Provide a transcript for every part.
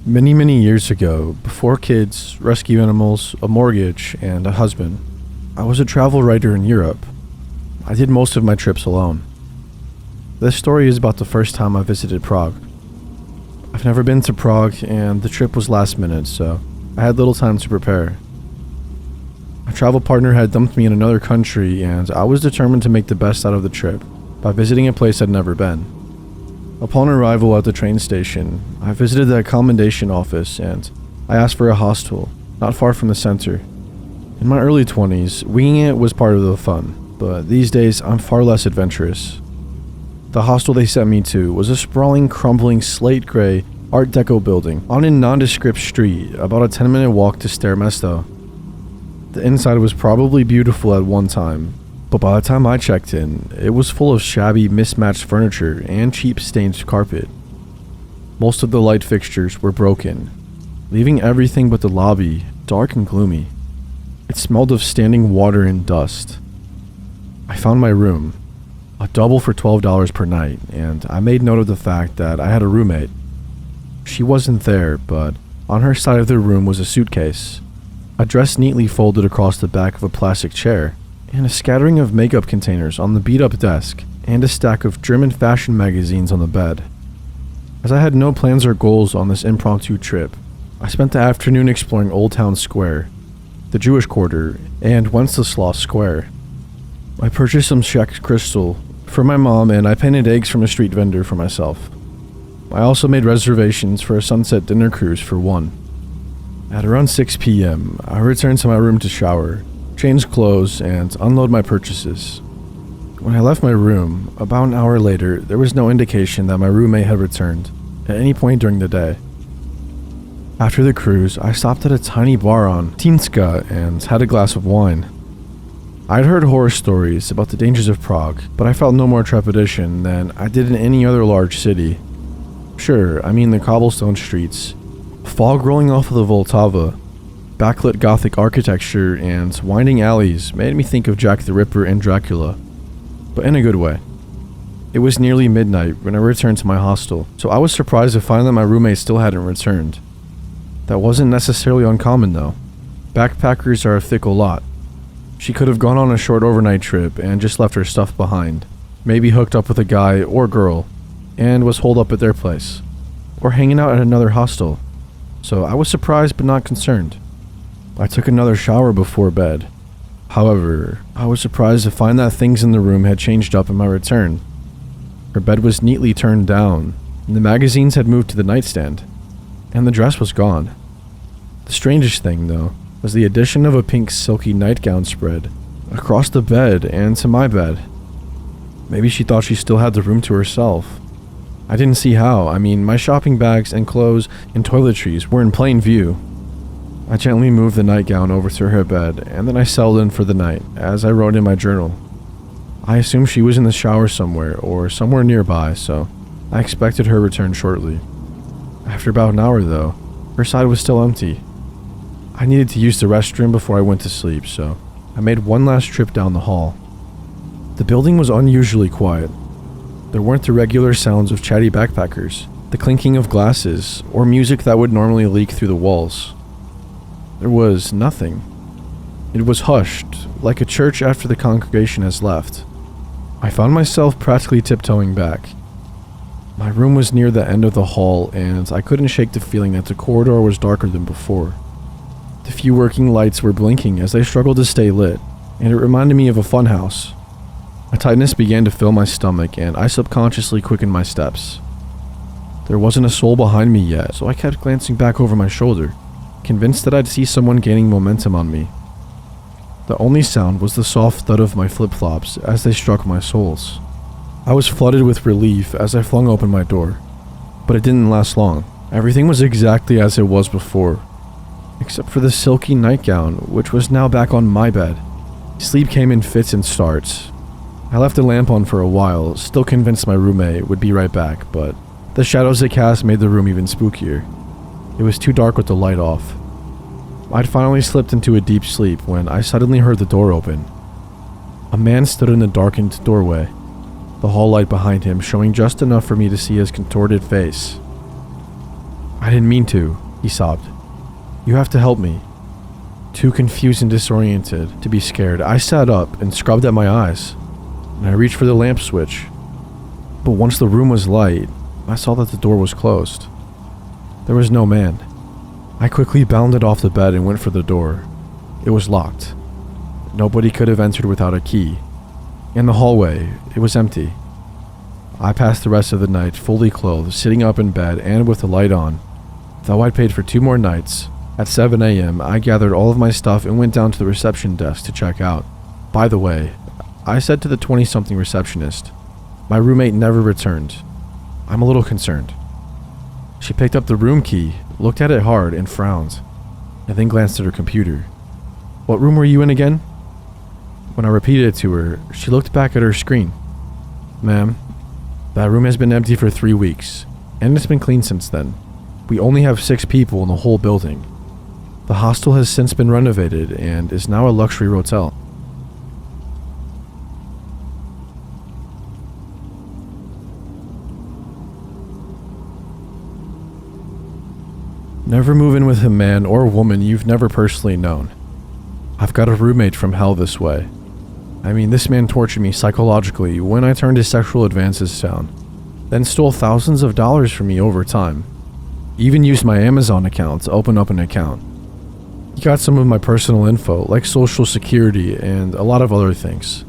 Many years ago, before kids, rescue animals, a mortgage, and a husband, I was a travel writer in Europe. I did most of my trips alone. This story is about the first time I visited Prague. I've never been to Prague, and the trip was last minute, so I had little time to prepare. My travel partner had dumped me in another country, and I was determined to make the best out of the trip by visiting a place I'd never been. Upon arrival at the train station, I visited the accommodation office and I asked for a hostel, not far from the center. In my early 20s, winging it was part of the fun, but these days I'm far less adventurous. The hostel they sent me to was a sprawling, crumbling, slate-gray Art Deco building on a nondescript street, about a 10-minute walk to Staromesto. The inside was probably beautiful at one time, but by the time I checked in, it was full of shabby, mismatched furniture and cheap stained carpet. Most of the light fixtures were broken, leaving everything but the lobby dark and gloomy. It smelled of standing water and dust. I found my room, a double for $12 per night, and I made note of the fact that I had a roommate. She wasn't there, but on her side of the room was a suitcase, a dress neatly folded across the back of a plastic chair, and a scattering of makeup containers on the beat-up desk, and a stack of German fashion magazines on the bed. As I had no plans or goals on this impromptu trip, I spent the afternoon exploring Old Town Square, the Jewish Quarter, and Wenceslas Square. I purchased some Czech crystal for my mom, and I painted eggs from a street vendor for myself. I also made reservations for a sunset dinner cruise for one. At around 6 p.m., I returned to my room to shower, change clothes, and unload my purchases. When I left my room, about an hour later, there was no indication that my roommate had returned at any point during the day. After the cruise, I stopped at a tiny bar on Tinska and had a glass of wine. I'd heard horror stories about the dangers of Prague, but I felt no more trepidation than I did in any other large city. Sure, I mean the cobblestone streets, fog rolling off of the Vltava, backlit Gothic architecture, and winding alleys made me think of Jack the Ripper and Dracula, but in a good way. It was nearly midnight when I returned to my hostel, so I was surprised to find that my roommate still hadn't returned. That wasn't necessarily uncommon though. Backpackers are a fickle lot. She could have gone on a short overnight trip and just left her stuff behind, maybe hooked up with a guy or girl, and was holed up at their place, or hanging out at another hostel, so I was surprised but not concerned. I took another shower before bed. However, I was surprised to find that things in the room had changed up in my return. Her bed was neatly turned down, and the magazines had moved to the nightstand, and the dress was gone. The strangest thing, though, was the addition of a pink silky nightgown spread across the bed and to my bed. Maybe she thought she still had the room to herself. I didn't see how. I mean, my shopping bags and clothes and toiletries were in plain view. I gently moved the nightgown over to her bed, and then I settled in for the night, as I wrote in my journal. I assumed she was in the shower somewhere, or somewhere nearby, so I expected her return shortly. After about an hour, though, her side was still empty. I needed to use the restroom before I went to sleep, so I made one last trip down the hall. The building was unusually quiet. There weren't the regular sounds of chatty backpackers, the clinking of glasses, or music that would normally leak through the walls. There was nothing. It was hushed, like a church after the congregation has left. I found myself practically tiptoeing back. My room was near the end of the hall, and I couldn't shake the feeling that the corridor was darker than before. The few working lights were blinking as they struggled to stay lit, and it reminded me of a funhouse. A tightness began to fill my stomach, and I subconsciously quickened my steps. There wasn't a soul behind me yet, so I kept glancing back over my shoulder, convinced that I'd see someone gaining momentum on me. The only sound was the soft thud of my flip-flops as they struck my soles. I was flooded with relief as I flung open my door, but it didn't last long. Everything was exactly as it was before, except for the silky nightgown, which was now back on my bed. Sleep came in fits and starts. I left the lamp on for a while, still convinced my roommate would be right back, but the shadows it cast made the room even spookier. It was too dark with the light off. I'd finally slipped into a deep sleep when I suddenly heard the door open. A man stood in the darkened doorway, the hall light behind him showing just enough for me to see his contorted face. "I didn't mean to," he sobbed. "You have to help me." Too confused and disoriented to be scared, I sat up and scrubbed at my eyes, and I reached for the lamp switch. But once the room was light, I saw that the door was closed. There was no man. I quickly bounded off the bed and went for the door. It was locked. Nobody could have entered without a key. In the hallway, it was empty. I passed the rest of the night fully clothed, sitting up in bed and with the light on. Though I'd paid for 2 more nights, at 7 a.m. I gathered all of my stuff and went down to the reception desk to check out. By the way, I said to the 20-something receptionist, "My roommate never returned. I'm a little concerned." She picked up the room key, looked at it hard, and frowned, and then glanced at her computer. "What room were you in again?" When I repeated it to her, she looked back at her screen. "Ma'am, that room has been empty for 3 weeks, and it's been cleaned since then. We only have 6 people in the whole building. The hostel has since been renovated and is now a luxury hotel." Never move in with a man or woman you've never personally known. I've got a roommate from hell this way. I mean, this man tortured me psychologically when I turned his sexual advances down, then stole thousands of dollars from me over time. Even used my Amazon account to open up an account. He got some of my personal info, like social security and a lot of other things.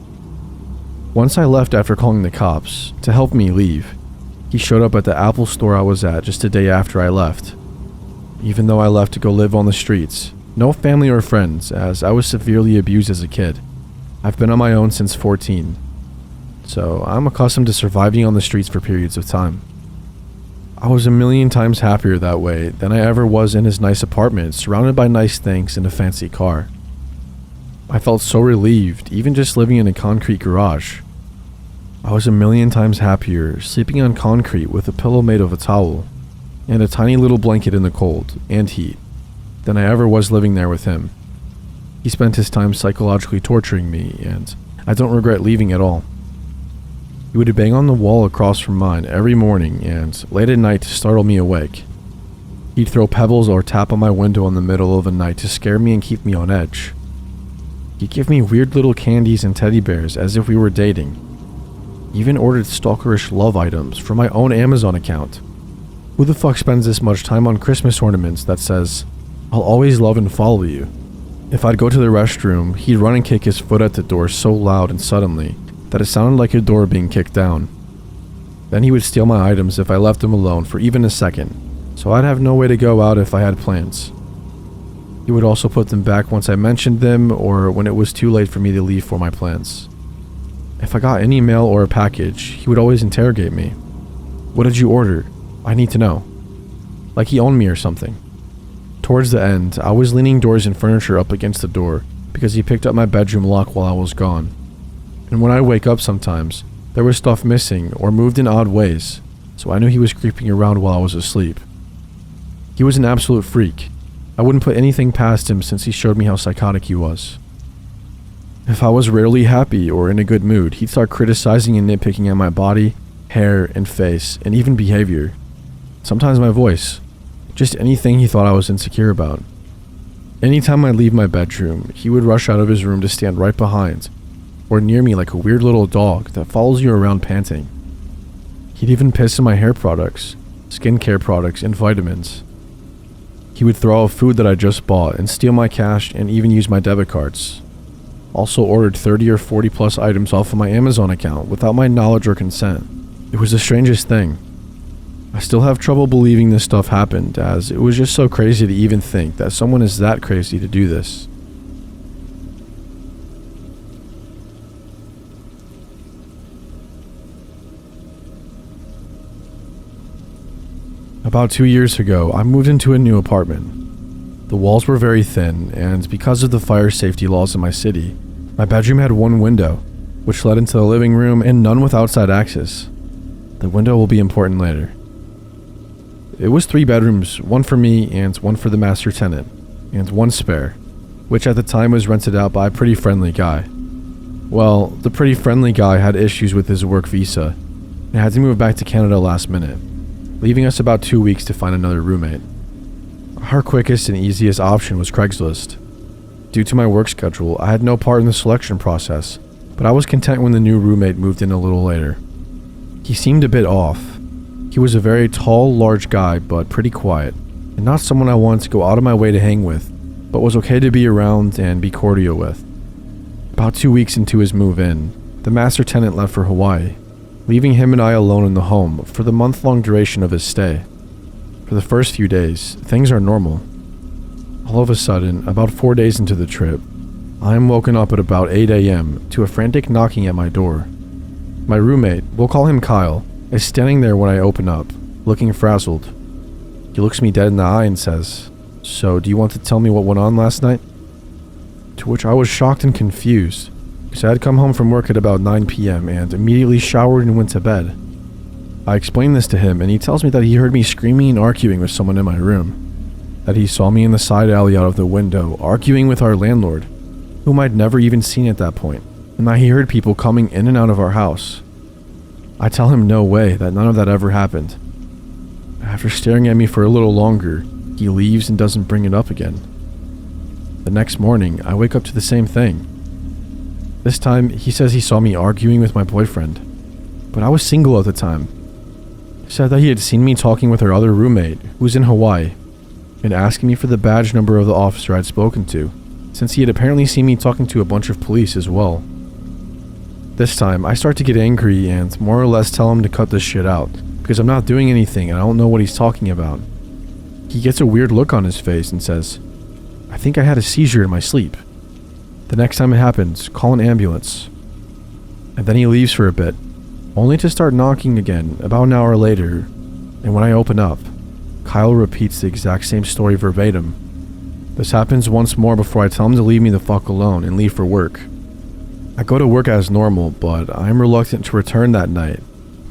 Once I left after calling the cops to help me leave, he showed up at the Apple store I was at just a day after I left. Even though I left to go live on the streets, no family or friends, as I was severely abused as a kid. I've been on my own since 14, so I'm accustomed to surviving on the streets for periods of time. I was a million times happier that way than I ever was in his nice apartment, surrounded by nice things in a fancy car. I felt so relieved, even just living in a concrete garage. I was a million times happier sleeping on concrete with a pillow made of a towel, and a tiny little blanket in the cold and heat, than I ever was living there with him. He spent his time psychologically torturing me, and I don't regret leaving at all. He would bang on the wall across from mine every morning and late at night to startle me awake. He'd throw pebbles or tap on my window in the middle of the night to scare me and keep me on edge. He'd give me weird little candies and teddy bears as if we were dating. He even ordered stalkerish love items from my own Amazon account. Who the fuck spends this much time on Christmas ornaments that says, "I'll always love and follow you"? If I'd go to the restroom, he'd run and kick his foot at the door so loud and suddenly that it sounded like a door being kicked down. Then he would steal my items if I left him alone for even a second, so I'd have no way to go out if I had plans. He would also put them back once I mentioned them or when it was too late for me to leave for my plans. If I got any mail or a package, he would always interrogate me. "What did you order? I need to know." Like he owned me or something. Towards the end, I was leaning doors and furniture up against the door because he picked up my bedroom lock while I was gone. And when I'd wake up sometimes, there was stuff missing or moved in odd ways, so I knew he was creeping around while I was asleep. He was an absolute freak. I wouldn't put anything past him since he showed me how psychotic he was. If I was rarely happy or in a good mood, he'd start criticizing and nitpicking at my body, hair, and face, and even behavior. Sometimes my voice. Just anything he thought I was insecure about. Anytime I'd leave my bedroom, he would rush out of his room to stand right behind, or near me like a weird little dog that follows you around panting. He'd even piss in my hair products, skincare products, and vitamins. He would throw out food that I just bought and steal my cash and even use my debit cards. Also ordered 30 or 40 plus items off of my Amazon account without my knowledge or consent. It was the strangest thing. I still have trouble believing this stuff happened, as it was just so crazy to even think that someone is that crazy to do this. About 2 years ago, I moved into a new apartment. The walls were very thin, and because of the fire safety laws in my city, my bedroom had one window, which led into the living room and none with outside access. The window will be important later. It was 3 bedrooms, one for me and one for the master tenant, and one spare, which at the time was rented out by a pretty friendly guy. Well, the pretty friendly guy had issues with his work visa and had to move back to Canada last minute. leaving us about 2 weeks to find another roommate. Our quickest and easiest option was Craigslist. Due to my work schedule, I had no part in the selection process, but I was content when the new roommate moved in a little later. He seemed a bit off. He was a very tall, large guy, but pretty quiet, and not someone I wanted to go out of my way to hang with, but was okay to be around and be cordial with. About 2 weeks into his move-in, the master tenant left for Hawaii, leaving him and I alone in the home for the month-long duration of his stay. For the first few days, things are normal. All of a sudden, about 4 days into the trip, I am woken up at about 8 a.m. to a frantic knocking at my door. My roommate, we'll call him Kyle, is standing there when I open up, looking frazzled. He looks me dead in the eye and says, "So, do you want to tell me what went on last night?" To which I was shocked and confused, because I had come home from work at about 9 p.m. and immediately showered and went to bed. I explained this to him, and he tells me that he heard me screaming and arguing with someone in my room, that he saw me in the side alley out of the window arguing with our landlord, whom I'd never even seen at that point, and that he heard people coming in and out of our house. I tell him no way, that none of that ever happened. After staring at me for a little longer, he leaves and doesn't bring it up again. The next morning, I wake up to the same thing. This time, he says he saw me arguing with my boyfriend, but I was single at the time. He said that he had seen me talking with our other roommate, who's in Hawaii, and asking me for the badge number of the officer I'd spoken to, since he had apparently seen me talking to a bunch of police as well. This time, I start to get angry and more or less tell him to cut this shit out, because I'm not doing anything and I don't know what he's talking about. He gets a weird look on his face and says, "I think I had a seizure in my sleep. The next time it happens, call an ambulance." And then he leaves for a bit, only to start knocking again about an hour later, and when I open up, Kyle repeats the exact same story verbatim. This happens once more before I tell him to leave me the fuck alone and leave for work. I go to work as normal, but I am reluctant to return that night,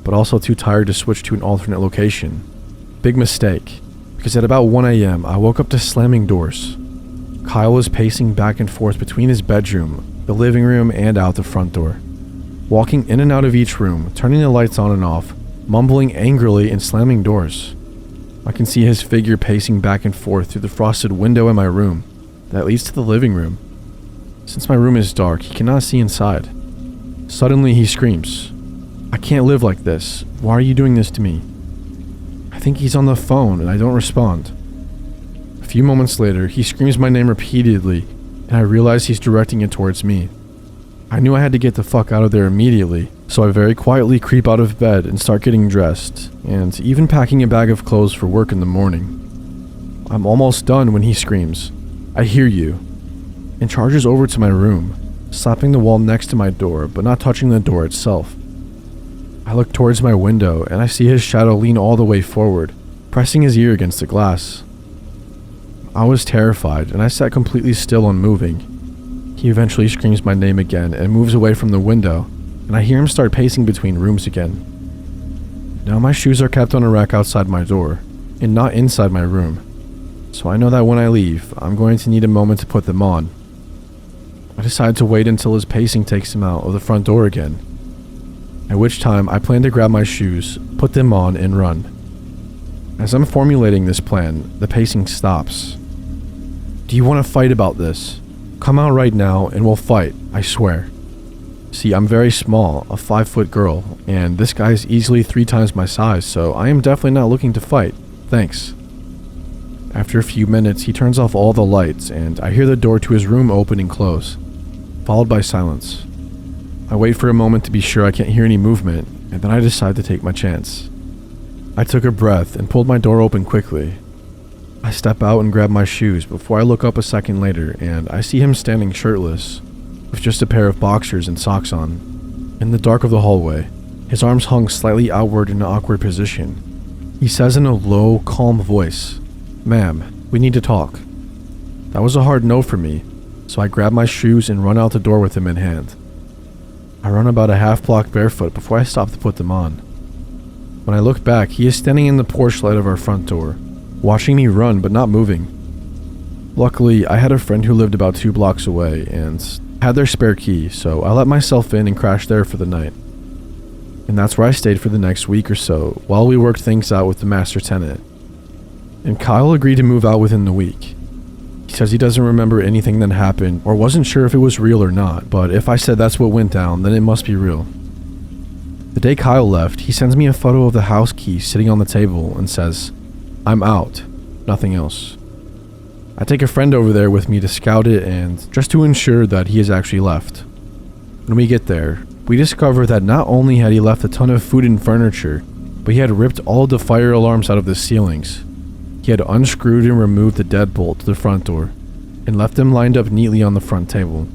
but also too tired to switch to an alternate location. Big mistake, because at about 1 a.m. I woke up to slamming doors. Kyle was pacing back and forth between his bedroom, the living room, and out the front door, walking in and out of each room, turning the lights on and off, mumbling angrily and slamming doors. I can see his figure pacing back and forth through the frosted window in my room that leads to the living room. Since my room is dark, he cannot see inside. Suddenly he screams, "I can't live like this. Why are you doing this to me?" I think he's on the phone and I don't respond. A few moments later, he screams my name repeatedly, and I realize he's directing it towards me. I knew I had to get the fuck out of there immediately, so I very quietly creep out of bed and start getting dressed, and even packing a bag of clothes for work in the morning. I'm almost done when he screams, "I hear you," and charges over to my room, slapping the wall next to my door, but not touching the door itself. I look towards my window, and I see his shadow lean all the way forward, pressing his ear against the glass. I was terrified, and I sat completely still unmoving. He eventually screams my name again and moves away from the window, and I hear him start pacing between rooms again. Now my shoes are kept on a rack outside my door, and not inside my room, so I know that when I leave, I'm going to need a moment to put them on. I decide to wait until his pacing takes him out of the front door again, at which time I plan to grab my shoes, put them on, and run. As I'm formulating this plan, the pacing stops. "Do you want to fight about this? Come out right now and we'll fight, I swear." See, I'm very small, a 5-foot girl, and this guy is easily 3 times my size, so I am definitely not looking to fight. Thanks. After a few minutes, he turns off all the lights, and I hear the door to his room open and close, followed by silence. I wait for a moment to be sure I can't hear any movement, and then I decide to take my chance. I took a breath and pulled my door open quickly. I step out and grab my shoes before I look up a second later, and I see him standing shirtless, with just a pair of boxers and socks on, in the dark of the hallway, his arms hung slightly outward in an awkward position. He says in a low, calm voice, "Ma'am, we need to talk." That was a hard no for me, so I grab my shoes and run out the door with them in hand. I run about a half block barefoot before I stop to put them on. When I look back, he is standing in the porch light of our front door, watching me run but not moving. Luckily, I had a friend who lived about 2 blocks away and had their spare key, so I let myself in and crashed there for the night. And that's where I stayed for the next week or so while we worked things out with the master tenant. And Kyle agreed to move out within the week. He says he doesn't remember anything that happened or wasn't sure if it was real or not, but if I said that's what went down, then it must be real. The day Kyle left, he sends me a photo of the house key sitting on the table and says, "I'm out, nothing else." I take a friend over there with me to scout it and just to ensure that he has actually left. When we get there, we discover that not only had he left a ton of food and furniture, but he had ripped all of the fire alarms out of the ceilings. He had unscrewed and removed the deadbolt to the front door and left them lined up neatly on the front table.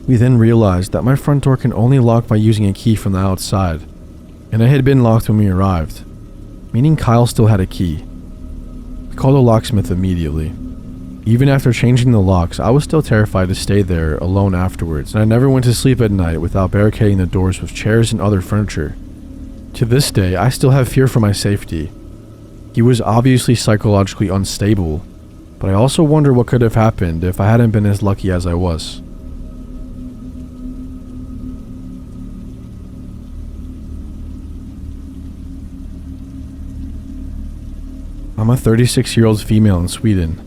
We then realized that my front door can only lock by using a key from the outside, and it had been locked when we arrived, meaning Kyle still had a key. We called a locksmith immediately. Even after changing the locks, I was still terrified to stay there alone afterwards, and I never went to sleep at night without barricading the doors with chairs and other furniture. To this day, I still have fear for my safety. He was obviously psychologically unstable, but I also wonder what could have happened if I hadn't been as lucky as I was. I'm a 36-year-old female in Sweden.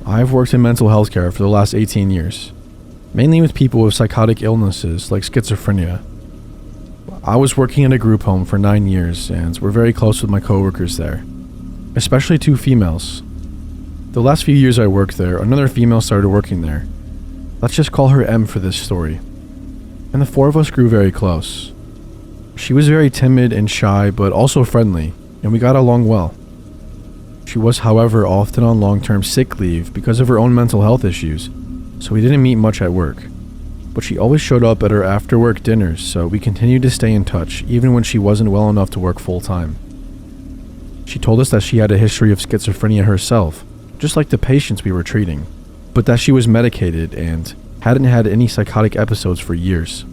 I've worked in mental health care for the last 18 years, mainly with people with psychotic illnesses like schizophrenia. I was working in a group home for 9 years and we're very close with my coworkers there, especially 2 females. The last few years I worked there, another female started working there. Let's just call her M for this story. And the 4 of us grew very close. She was very timid and shy, but also friendly, and we got along well. She was, however, often on long-term sick leave because of her own mental health issues, so we didn't meet much at work. But she always showed up at her after-work dinners, so we continued to stay in touch even when she wasn't well enough to work full-time. She told us that she had a history of schizophrenia herself, just like the patients we were treating, but that she was medicated and hadn't had any psychotic episodes for years.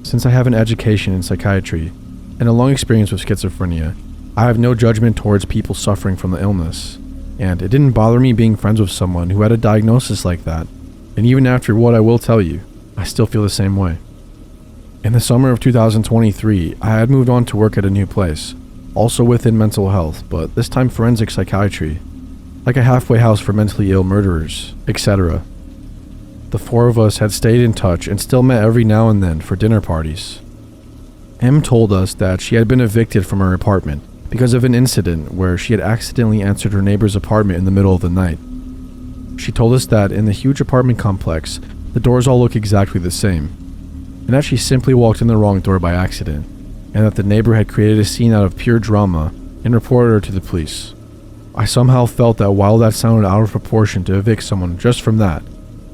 Since I have an education in psychiatry and a long experience with schizophrenia, I have no judgment towards people suffering from the illness, and it didn't bother me being friends with someone who had a diagnosis like that, and even after what I will tell you, I still feel the same way. In the summer of 2023, I had moved on to work at a new place, also within mental health, but this time forensic psychiatry, like a halfway house for mentally ill murderers, etc. The 4 of us had stayed in touch and still met every now and then for dinner parties. M told us that she had been evicted from her apartment because of an incident where she had accidentally answered her neighbor's apartment in the middle of the night. She told us that in the huge apartment complex, the doors all look exactly the same, and that she simply walked in the wrong door by accident, and that the neighbor had created a scene out of pure drama and reported her to the police. I somehow felt that while that sounded out of proportion to evict someone just from that,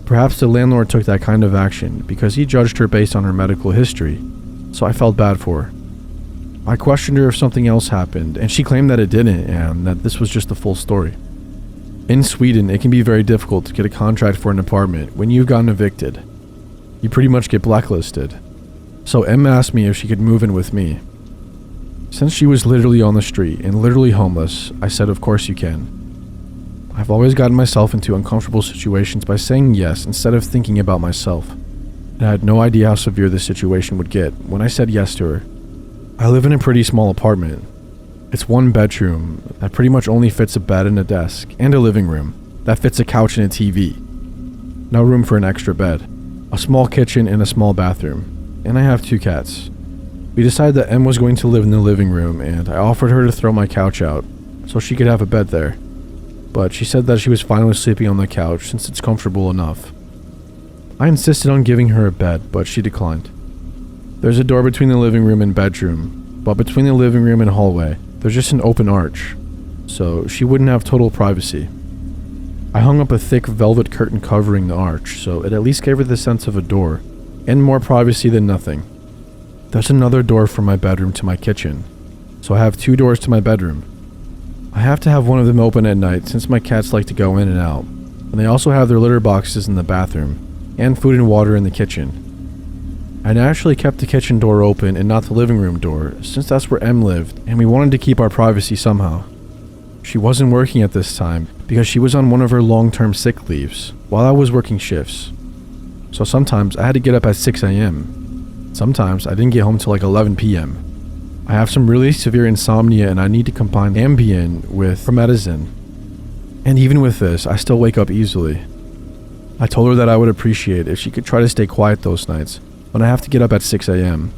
perhaps the landlord took that kind of action because he judged her based on her medical history, so I felt bad for her. I questioned her if something else happened, and she claimed that it didn't and that this was just the full story. In Sweden, it can be very difficult to get a contract for an apartment when you've gotten evicted. You pretty much get blacklisted. So M asked me if she could move in with me. Since she was literally on the street and literally homeless, I said of course you can. I've always gotten myself into uncomfortable situations by saying yes instead of thinking about myself. And I had no idea how severe this situation would get when I said yes to her. I live in a pretty small apartment. It's 1 bedroom that pretty much only fits a bed and a desk, and a living room that fits a couch and a TV. No room for an extra bed, a small kitchen and a small bathroom, and I have 2 cats. We decided that M was going to live in the living room, and I offered her to throw my couch out so she could have a bed there. But she said that she was fine with sleeping on the couch since it's comfortable enough. I insisted on giving her a bed, but she declined. There's a door between the living room and bedroom, but between the living room and hallway, there's just an open arch, so she wouldn't have total privacy. I hung up a thick velvet curtain covering the arch, so it at least gave her the sense of a door, and more privacy than nothing. There's another door from my bedroom to my kitchen, so I have 2 doors to my bedroom. I have to have one of them open at night since my cats like to go in and out, and they also have their litter boxes in the bathroom, and food and water in the kitchen. I naturally kept the kitchen door open and not the living room door, since that's where M lived, and we wanted to keep our privacy somehow. She wasn't working at this time because she was on one of her long-term sick leaves while I was working shifts. So sometimes I had to get up at 6 a.m. Sometimes I didn't get home till like 11 p.m. I have some really severe insomnia and I need to combine Ambien with promethazine. And even with this, I still wake up easily. I told her that I would appreciate if she could try to stay quiet those nights when I have to get up at 6 a.m.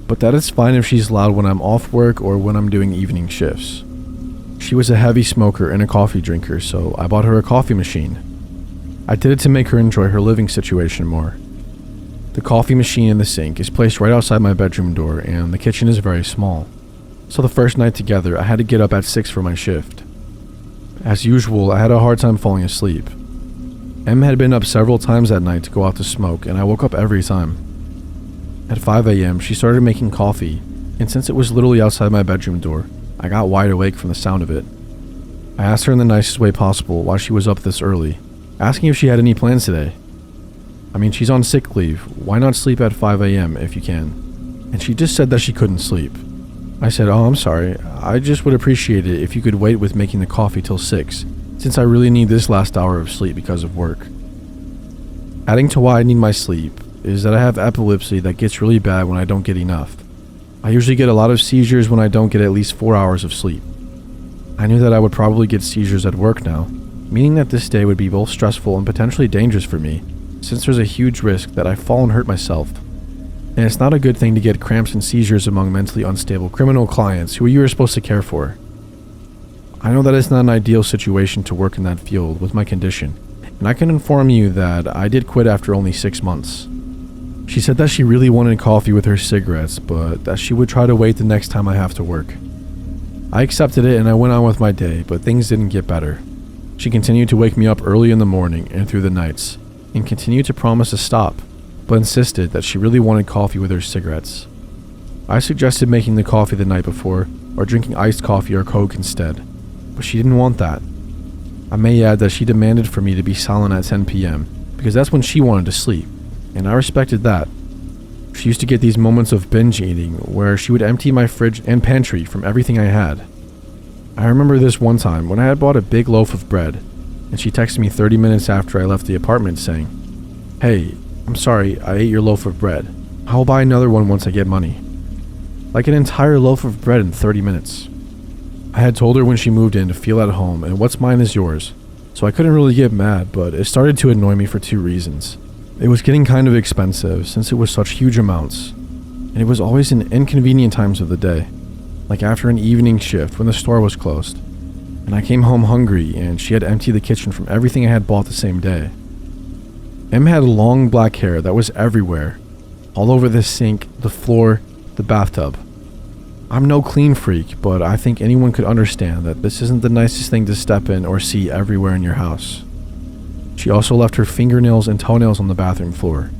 But that is fine if she's loud when I'm off work or when I'm doing evening shifts. She was a heavy smoker and a coffee drinker, so I bought her a coffee machine. I did it to make her enjoy her living situation more. The coffee machine in the sink is placed right outside my bedroom door and the kitchen is very small. So the first night together, I had to get up at 6 for my shift. As usual, I had a hard time falling asleep. Em had been up several times that night to go out to smoke, and I woke up every time. At 5 a.m., she started making coffee, and since it was literally outside my bedroom door, I got wide awake from the sound of it. I asked her in the nicest way possible why she was up this early, asking if she had any plans today. I mean, she's on sick leave, why not sleep at 5 a.m. if you can? And she just said that she couldn't sleep. I said, "Oh, I'm sorry, I just would appreciate it if you could wait with making the coffee till 6, since I really need this last hour of sleep because of work." Adding to why I need my sleep is that I have epilepsy that gets really bad when I don't get enough. I usually get a lot of seizures when I don't get at least 4 hours of sleep. I knew that I would probably get seizures at work now, meaning that this day would be both stressful and potentially dangerous for me, since there's a huge risk that I fall and hurt myself. And it's not a good thing to get cramps and seizures among mentally unstable criminal clients who you are supposed to care for. I know that it's not an ideal situation to work in that field with my condition, and I can inform you that I did quit after only 6 months. She said that she really wanted coffee with her cigarettes, but that she would try to wait the next time I have to work. I accepted it and I went on with my day, but things didn't get better. She continued to wake me up early in the morning and through the nights, and continued to promise to stop, but insisted that she really wanted coffee with her cigarettes. I suggested making the coffee the night before, or drinking iced coffee or Coke instead, but she didn't want that. I may add that she demanded for me to be silent at 10 p.m., because that's when she wanted to sleep, and I respected that. She used to get these moments of binge eating, where she would empty my fridge and pantry from everything I had. I remember this one time when I had bought a big loaf of bread, and she texted me 30 minutes after I left the apartment saying, "Hey, I'm sorry, I ate your loaf of bread. I'll buy another one once I get money." Like an entire loaf of bread in 30 minutes. I had told her when she moved in to feel at home and what's mine is yours, so I couldn't really get mad, but it started to annoy me for 2 reasons. It was getting kind of expensive since it was such huge amounts, and it was always in inconvenient times of the day, like after an evening shift when the store was closed, and I came home hungry and she had emptied the kitchen from everything I had bought the same day. Em had long black hair that was everywhere, all over the sink, the floor, the bathtub. I'm no clean freak, but I think anyone could understand that this isn't the nicest thing to step in or see everywhere in your house. She also left her fingernails and toenails on the bathroom floor.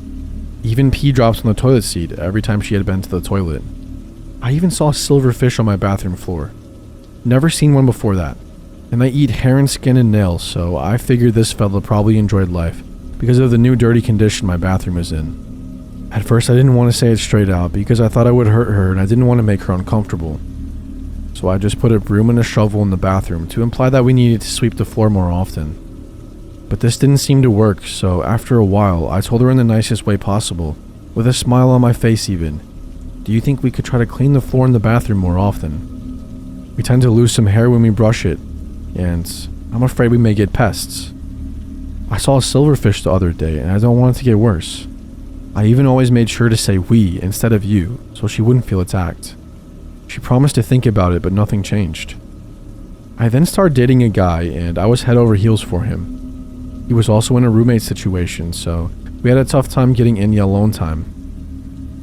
Even pee drops on the toilet seat every time she had been to the toilet. I even saw silver fish on my bathroom floor. Never seen one before that. And I eat hair and skin and nails, so I figured this fella probably enjoyed life because of the new dirty condition my bathroom is in. At first I didn't want to say it straight out because I thought I would hurt her and I didn't want to make her uncomfortable. So I just put a broom and a shovel in the bathroom to imply that we needed to sweep the floor more often. But this didn't seem to work, so after a while I told her in the nicest way possible, with a smile on my face even, "Do you think we could try to clean the floor in the bathroom more often? We tend to lose some hair when we brush it, and I'm afraid we may get pests. I saw a silverfish the other day and I don't want it to get worse." I even always made sure to say "we" instead of "you," so she wouldn't feel attacked. She promised to think about it, but nothing changed. I then started dating a guy and I was head over heels for him. He was also in a roommate situation, so we had a tough time getting any alone time.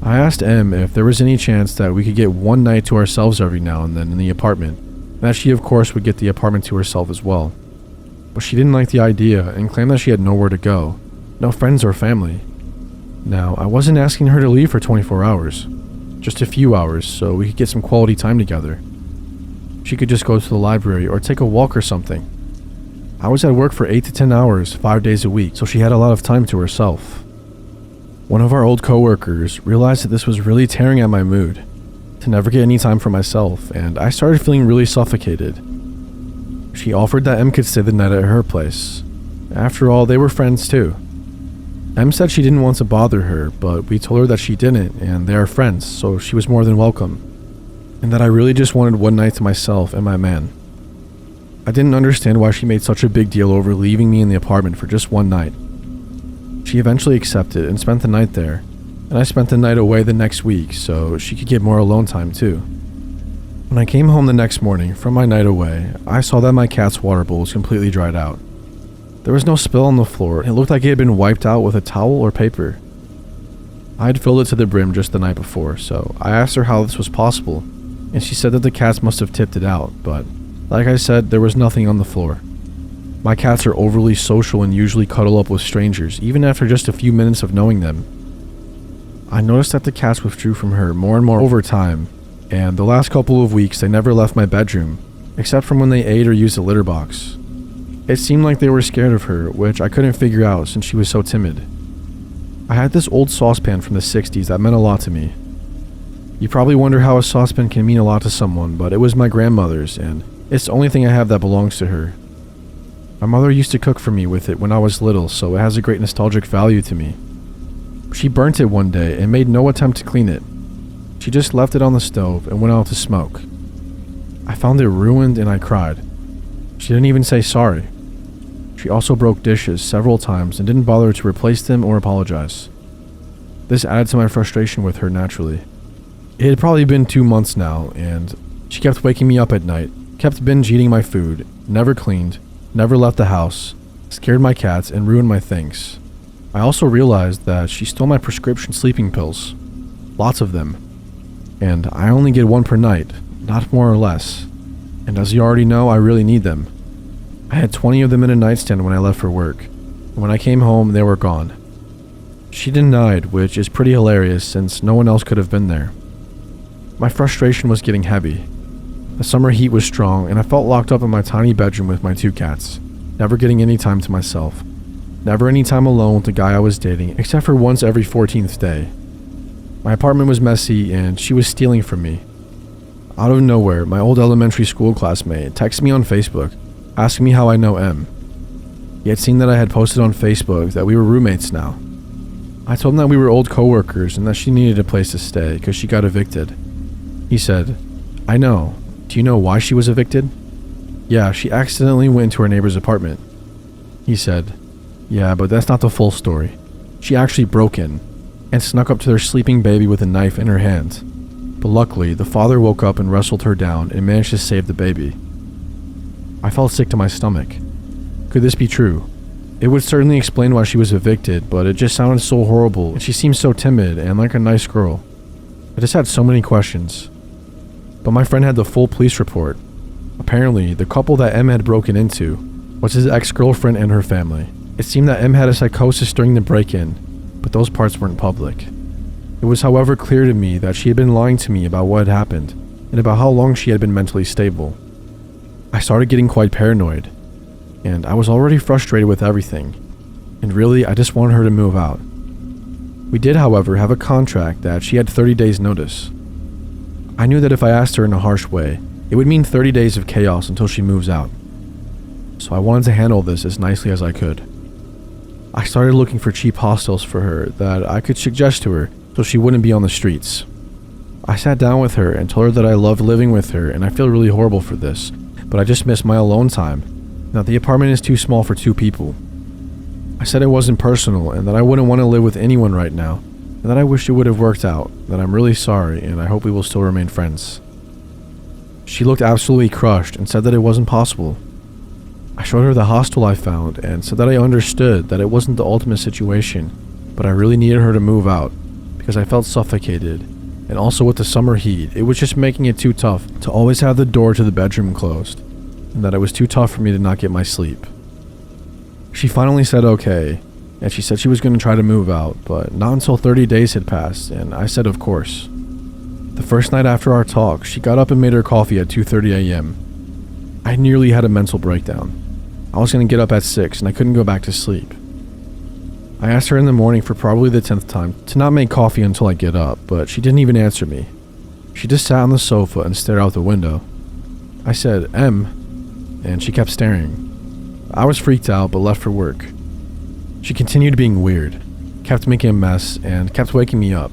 I asked Em if there was any chance that we could get one night to ourselves every now and then in the apartment, and that she of course would get the apartment to herself as well. But she didn't like the idea and claimed that she had nowhere to go, no friends or family. Now, I wasn't asking her to leave for 24 hours, just a few hours so we could get some quality time together. She could just go to the library or take a walk or something. I was at work for 8 to 10 hours, 5 days a week, so she had a lot of time to herself. One of our old coworkers realized that this was really tearing at my mood, to never get any time for myself, and I started feeling really suffocated. She offered that Em could stay the night at her place. After all, they were friends too. Em said she didn't want to bother her, but we told her that she didn't and they are friends, so she was more than welcome, and that I really just wanted one night to myself and my man. I didn't understand why she made such a big deal over leaving me in the apartment for just one night. She eventually accepted and spent the night there, and I spent the night away the next week so she could get more alone time too. When I came home the next morning from my night away, I saw that my cat's water bowl was completely dried out. There was no spill on the floor, and it looked like it had been wiped out with a towel or paper. I had filled it to the brim just the night before, so I asked her how this was possible, and she said that the cats must have tipped it out, but like I said, there was nothing on the floor. My cats are overly social and usually cuddle up with strangers, even after just a few minutes of knowing them. I noticed that the cats withdrew from her more and more over time, and the last couple of weeks they never left my bedroom, except from when they ate or used the litter box. It seemed like they were scared of her, which I couldn't figure out since she was so timid. I had this old saucepan from the 60s that meant a lot to me. You probably wonder how a saucepan can mean a lot to someone, but it was my grandmother's, and it's the only thing I have that belongs to her. My mother used to cook for me with it when I was little, so it has a great nostalgic value to me. She burnt it one day and made no attempt to clean it. She just left it on the stove and went out to smoke. I found it ruined and I cried. She didn't even say sorry. She also broke dishes several times and didn't bother to replace them or apologize. This added to my frustration with her naturally. It had probably been 2 months now, and she kept waking me up at night, kept binge eating my food, never cleaned, never left the house, scared my cats, and ruined my things. I also realized that she stole my prescription sleeping pills. Lots of them. And I only get one per night, not more or less. And as you already know, I really need them. I had 20 of them in a nightstand when I left for work, and when I came home, they were gone. She denied, which is pretty hilarious since no one else could have been there. My frustration was getting heavy. The summer heat was strong, and I felt locked up in my tiny bedroom with my 2 cats, never getting any time to myself. Never any time alone with the guy I was dating, except for once every 14th day. My apartment was messy, and she was stealing from me. Out of nowhere, my old elementary school classmate texted me on Facebook, asking me how I know Em. He had seen that I had posted on Facebook that we were roommates now. I told him that we were old coworkers and that she needed a place to stay because she got evicted. He said, "I know. Do you know why she was evicted?" "Yeah, she accidentally went into her neighbor's apartment." He said, "Yeah, but that's not the full story. She actually broke in and snuck up to their sleeping baby with a knife in her hand. But luckily, the father woke up and wrestled her down and managed to save the baby." I felt sick to my stomach. Could this be true? It would certainly explain why she was evicted, but it just sounded so horrible, and she seemed so timid and like a nice girl. I just had so many questions. But my friend had the full police report. Apparently, the couple that Em had broken into was his ex-girlfriend and her family. It seemed that Em had a psychosis during the break-in, but those parts weren't public. It was however clear to me that she had been lying to me about what had happened, and about how long she had been mentally stable. I started getting quite paranoid, and I was already frustrated with everything, and really I just wanted her to move out. We did, however, have a contract that she had 30 days notice. I knew that if I asked her in a harsh way, it would mean 30 days of chaos until she moves out. So I wanted to handle this as nicely as I could. I started looking for cheap hostels for her that I could suggest to her so she wouldn't be on the streets. I sat down with her and told her that I loved living with her and I feel really horrible for this, but I just miss my alone time, and that the apartment is too small for 2 people. I said it wasn't personal and that I wouldn't want to live with anyone right now, and that I wish it would have worked out, that I'm really sorry and I hope we will still remain friends. She looked absolutely crushed and said that it wasn't possible. I showed her the hostel I found and said that I understood that it wasn't the ultimate situation, but I really needed her to move out because I felt suffocated, and also with the summer heat, it was just making it too tough to always have the door to the bedroom closed, and that it was too tough for me to not get my sleep. She finally said okay, and she said she was going to try to move out, but not until 30 days had passed, and I said of course. The first night after our talk, she got up and made her coffee at 2:30 a.m. I nearly had a mental breakdown. I was going to get up at 6 and I couldn't go back to sleep. I asked her in the morning for probably the 10th time to not make coffee until I get up, but she didn't even answer me. She just sat on the sofa and stared out the window. I said, "Em," and she kept staring. I was freaked out but left for work. She continued being weird. kept making a mess, and kept waking me up.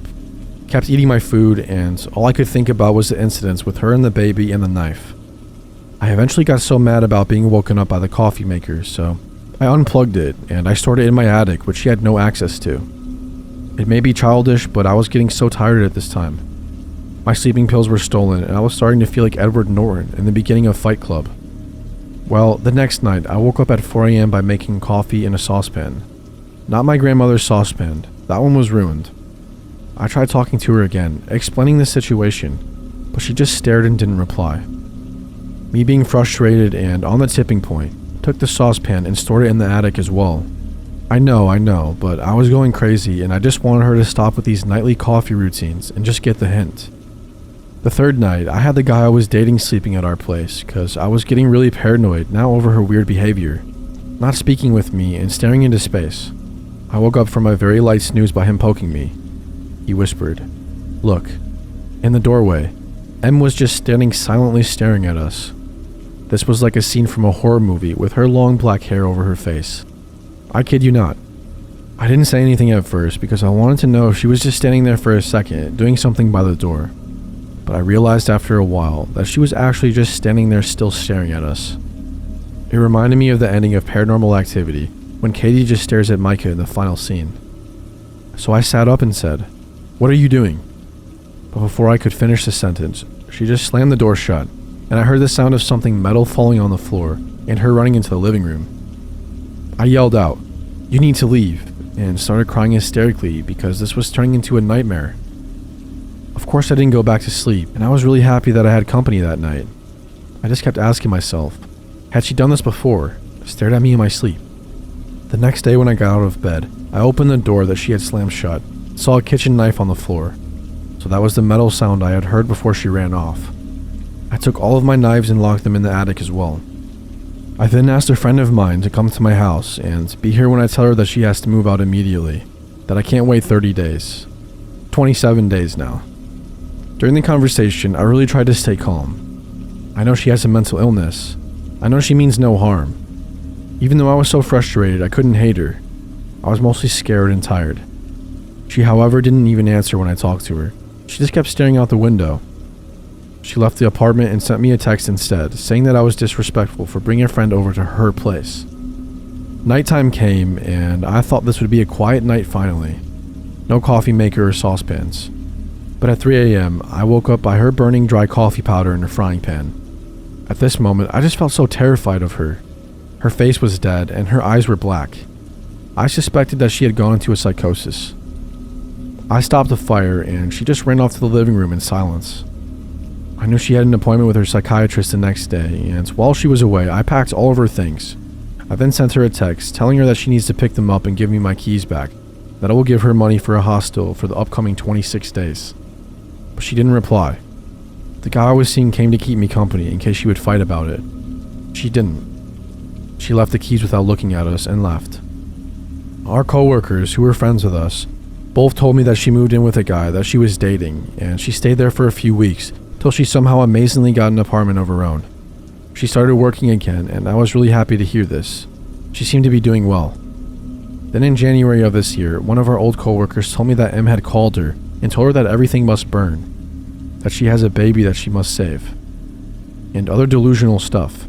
Kept eating my food, and all I could think about was the incidents with her and the baby and the knife. I eventually got so mad about being woken up by the coffee maker, so I unplugged it, and I stored it in my attic, which she had no access to. It may be childish, but I was getting so tired at this time. My sleeping pills were stolen, and I was starting to feel like Edward Norton in the beginning of Fight Club. Well, the next night, I woke up at 4 a.m. by making coffee in a saucepan. Not my grandmother's saucepan. That one was ruined. I tried talking to her again, explaining the situation, but she just stared and didn't reply. Me being frustrated and on the tipping point, took the saucepan and stored it in the attic as well. I know, but I was going crazy and I just wanted her to stop with these nightly coffee routines and just get the hint. The third night, I had the guy I was dating sleeping at our place because I was getting really paranoid now over her weird behavior, not speaking with me and staring into space. I woke up from a very light snooze by him poking me. He whispered, "Look." In the doorway, M was just standing silently staring at us. This was like a scene from a horror movie with her long black hair over her face. I kid you not. I didn't say anything at first because I wanted to know if she was just standing there for a second, doing something by the door. But I realized after a while that she was actually just standing there still staring at us. It reminded me of the ending of Paranormal Activity, when Katie just stares at Micah in the final scene. So I sat up and said, "What are you doing?" But before I could finish the sentence, she just slammed the door shut, and I heard the sound of something metal falling on the floor and her running into the living room. I yelled out, "You need to leave," and started crying hysterically because this was turning into a nightmare. Of course I didn't go back to sleep, and I was really happy that I had company that night. I just kept asking myself, had she done this before, stared at me in my sleep? The next day when I got out of bed, I opened the door that she had slammed shut, saw a kitchen knife on the floor. So that was the metal sound I had heard before she ran off. I took all of my knives and locked them in the attic as well. I then asked a friend of mine to come to my house and be here when I tell her that she has to move out immediately, that I can't wait 30 days. 27 days now. During the conversation, I really tried to stay calm. I know she has a mental illness. I know she means no harm. Even though I was so frustrated, I couldn't hate her. I was mostly scared and tired. She, however, didn't even answer when I talked to her. She just kept staring out the window. She left the apartment and sent me a text instead, saying that I was disrespectful for bringing a friend over to her place. Nighttime came, and I thought this would be a quiet night finally. No coffee maker or saucepans. But at 3 a.m., I woke up by her burning dry coffee powder in her frying pan. At this moment, I just felt so terrified of her. Her face was dead, and her eyes were black. I suspected that she had gone into a psychosis. I stopped the fire, and she just ran off to the living room in silence. I knew she had an appointment with her psychiatrist the next day, and while she was away, I packed all of her things. I then sent her a text telling her that she needs to pick them up and give me my keys back, that I will give her money for a hostel for the upcoming 26 days. But she didn't reply. The guy I was seeing came to keep me company in case she would fight about it. She didn't. She left the keys without looking at us and left. Our co-workers, who were friends with us, both told me that she moved in with a guy that she was dating, and she stayed there for a few weeks till she somehow amazingly got an apartment of her own. She started working again, and I was really happy to hear this. She seemed to be doing well. Then in January of this year, one of our old co-workers told me that M had called her and told her that everything must burn, that she has a baby that she must save, and other delusional stuff.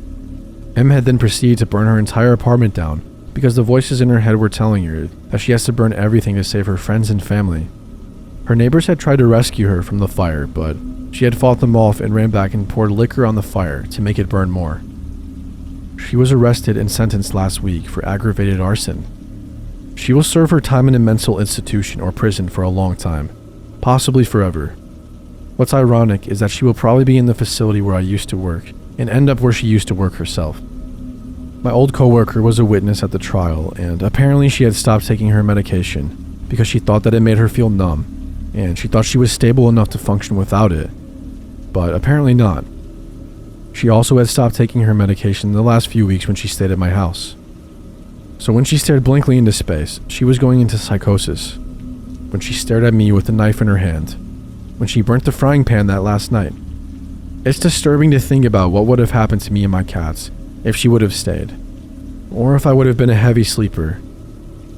M had then proceeded to burn her entire apartment down because the voices in her head were telling her that she has to burn everything to save her friends and family. Her neighbors had tried to rescue her from the fire, but she had fought them off and ran back and poured liquor on the fire to make it burn more. She was arrested and sentenced last week for aggravated arson. She will serve her time in a mental institution or prison for a long time, possibly forever. What's ironic is that she will probably be in the facility where I used to work and end up where she used to work herself. My old coworker was a witness at the trial, and apparently she had stopped taking her medication because she thought that it made her feel numb, and she thought she was stable enough to function without it, but apparently not. She also had stopped taking her medication in the last few weeks when she stayed at my house. So when she stared blankly into space, she was going into psychosis. When she stared at me with the knife in her hand. When she burnt the frying pan that last night. It's disturbing to think about what would have happened to me and my cats if she would have stayed, or if I would have been a heavy sleeper.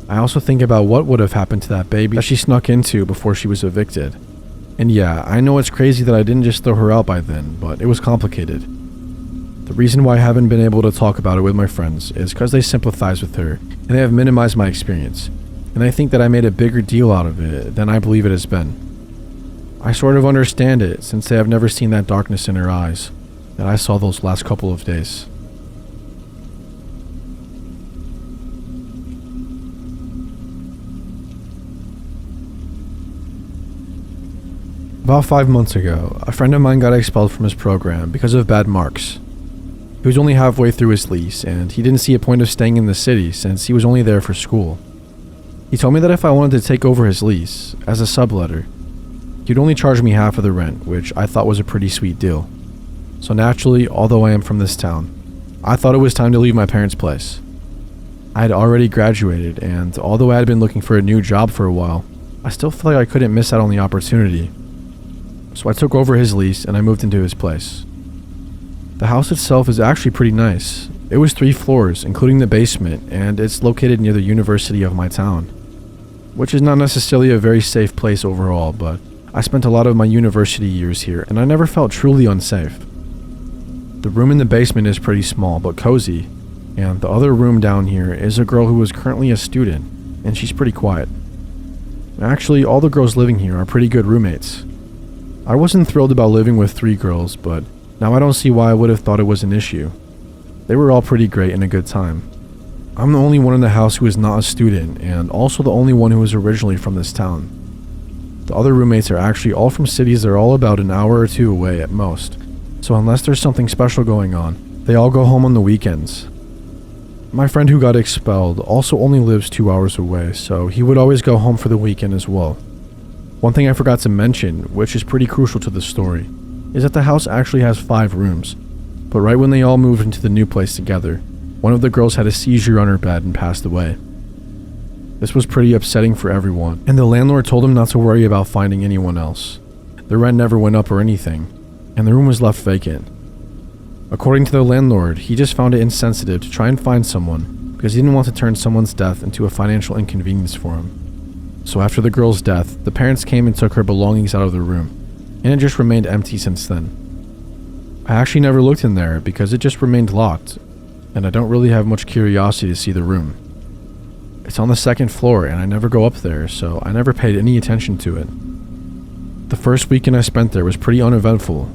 I also think about what would have happened to that baby that she snuck into before she was evicted. And yeah, I know it's crazy that I didn't just throw her out by then, but it was complicated. The reason why I haven't been able to talk about it with my friends is because they sympathize with her, and they have minimized my experience, and I think that I made a bigger deal out of it than I believe it has been. I sort of understand it since they have never seen that darkness in her eyes that I saw those last couple of days. About 5 months ago, a friend of mine got expelled from his program because of bad marks. He was only halfway through his lease, and he didn't see a point of staying in the city since he was only there for school. He told me that if I wanted to take over his lease, as a subletter, he'd only charge me half of the rent, which I thought was a pretty sweet deal. So naturally, although I am from this town, I thought it was time to leave my parents' place. I had already graduated, and although I had been looking for a new job for a while, I still felt like I couldn't miss out on the opportunity. So I took over his lease and I moved into his place. The house itself is actually pretty nice. It was 3 floors, including the basement, and it's located near the university of my town, which is not necessarily a very safe place overall, but I spent a lot of my university years here and I never felt truly unsafe. The room in the basement is pretty small but cozy, and the other room down here is a girl who is currently a student, and she's pretty quiet. Actually, all the girls living here are pretty good roommates. I wasn't thrilled about living with 3 girls, but now I don't see why I would have thought it was an issue. They were all pretty great and a good time. I'm the only one in the house who is not a student, and also the only one who is originally from this town. The other roommates are actually all from cities that are all about an hour or 2 away at most, so unless there's something special going on, they all go home on the weekends. My friend who got expelled also only lives 2 hours away, so he would always go home for the weekend as well. One thing I forgot to mention, which is pretty crucial to the story, is that the house actually has 5 rooms, but right when they all moved into the new place together, one of the girls had a seizure on her bed and passed away. This was pretty upsetting for everyone, and the landlord told him not to worry about finding anyone else. The rent never went up or anything, and the room was left vacant. According to the landlord, he just found it insensitive to try and find someone because he didn't want to turn someone's death into a financial inconvenience for him. So after the girl's death, the parents came and took her belongings out of the room, and it just remained empty since then. I actually never looked in there because it just remained locked, and I don't really have much curiosity to see the room. It's on the 2nd floor and I never go up there, so I never paid any attention to it. The first weekend I spent there was pretty uneventful.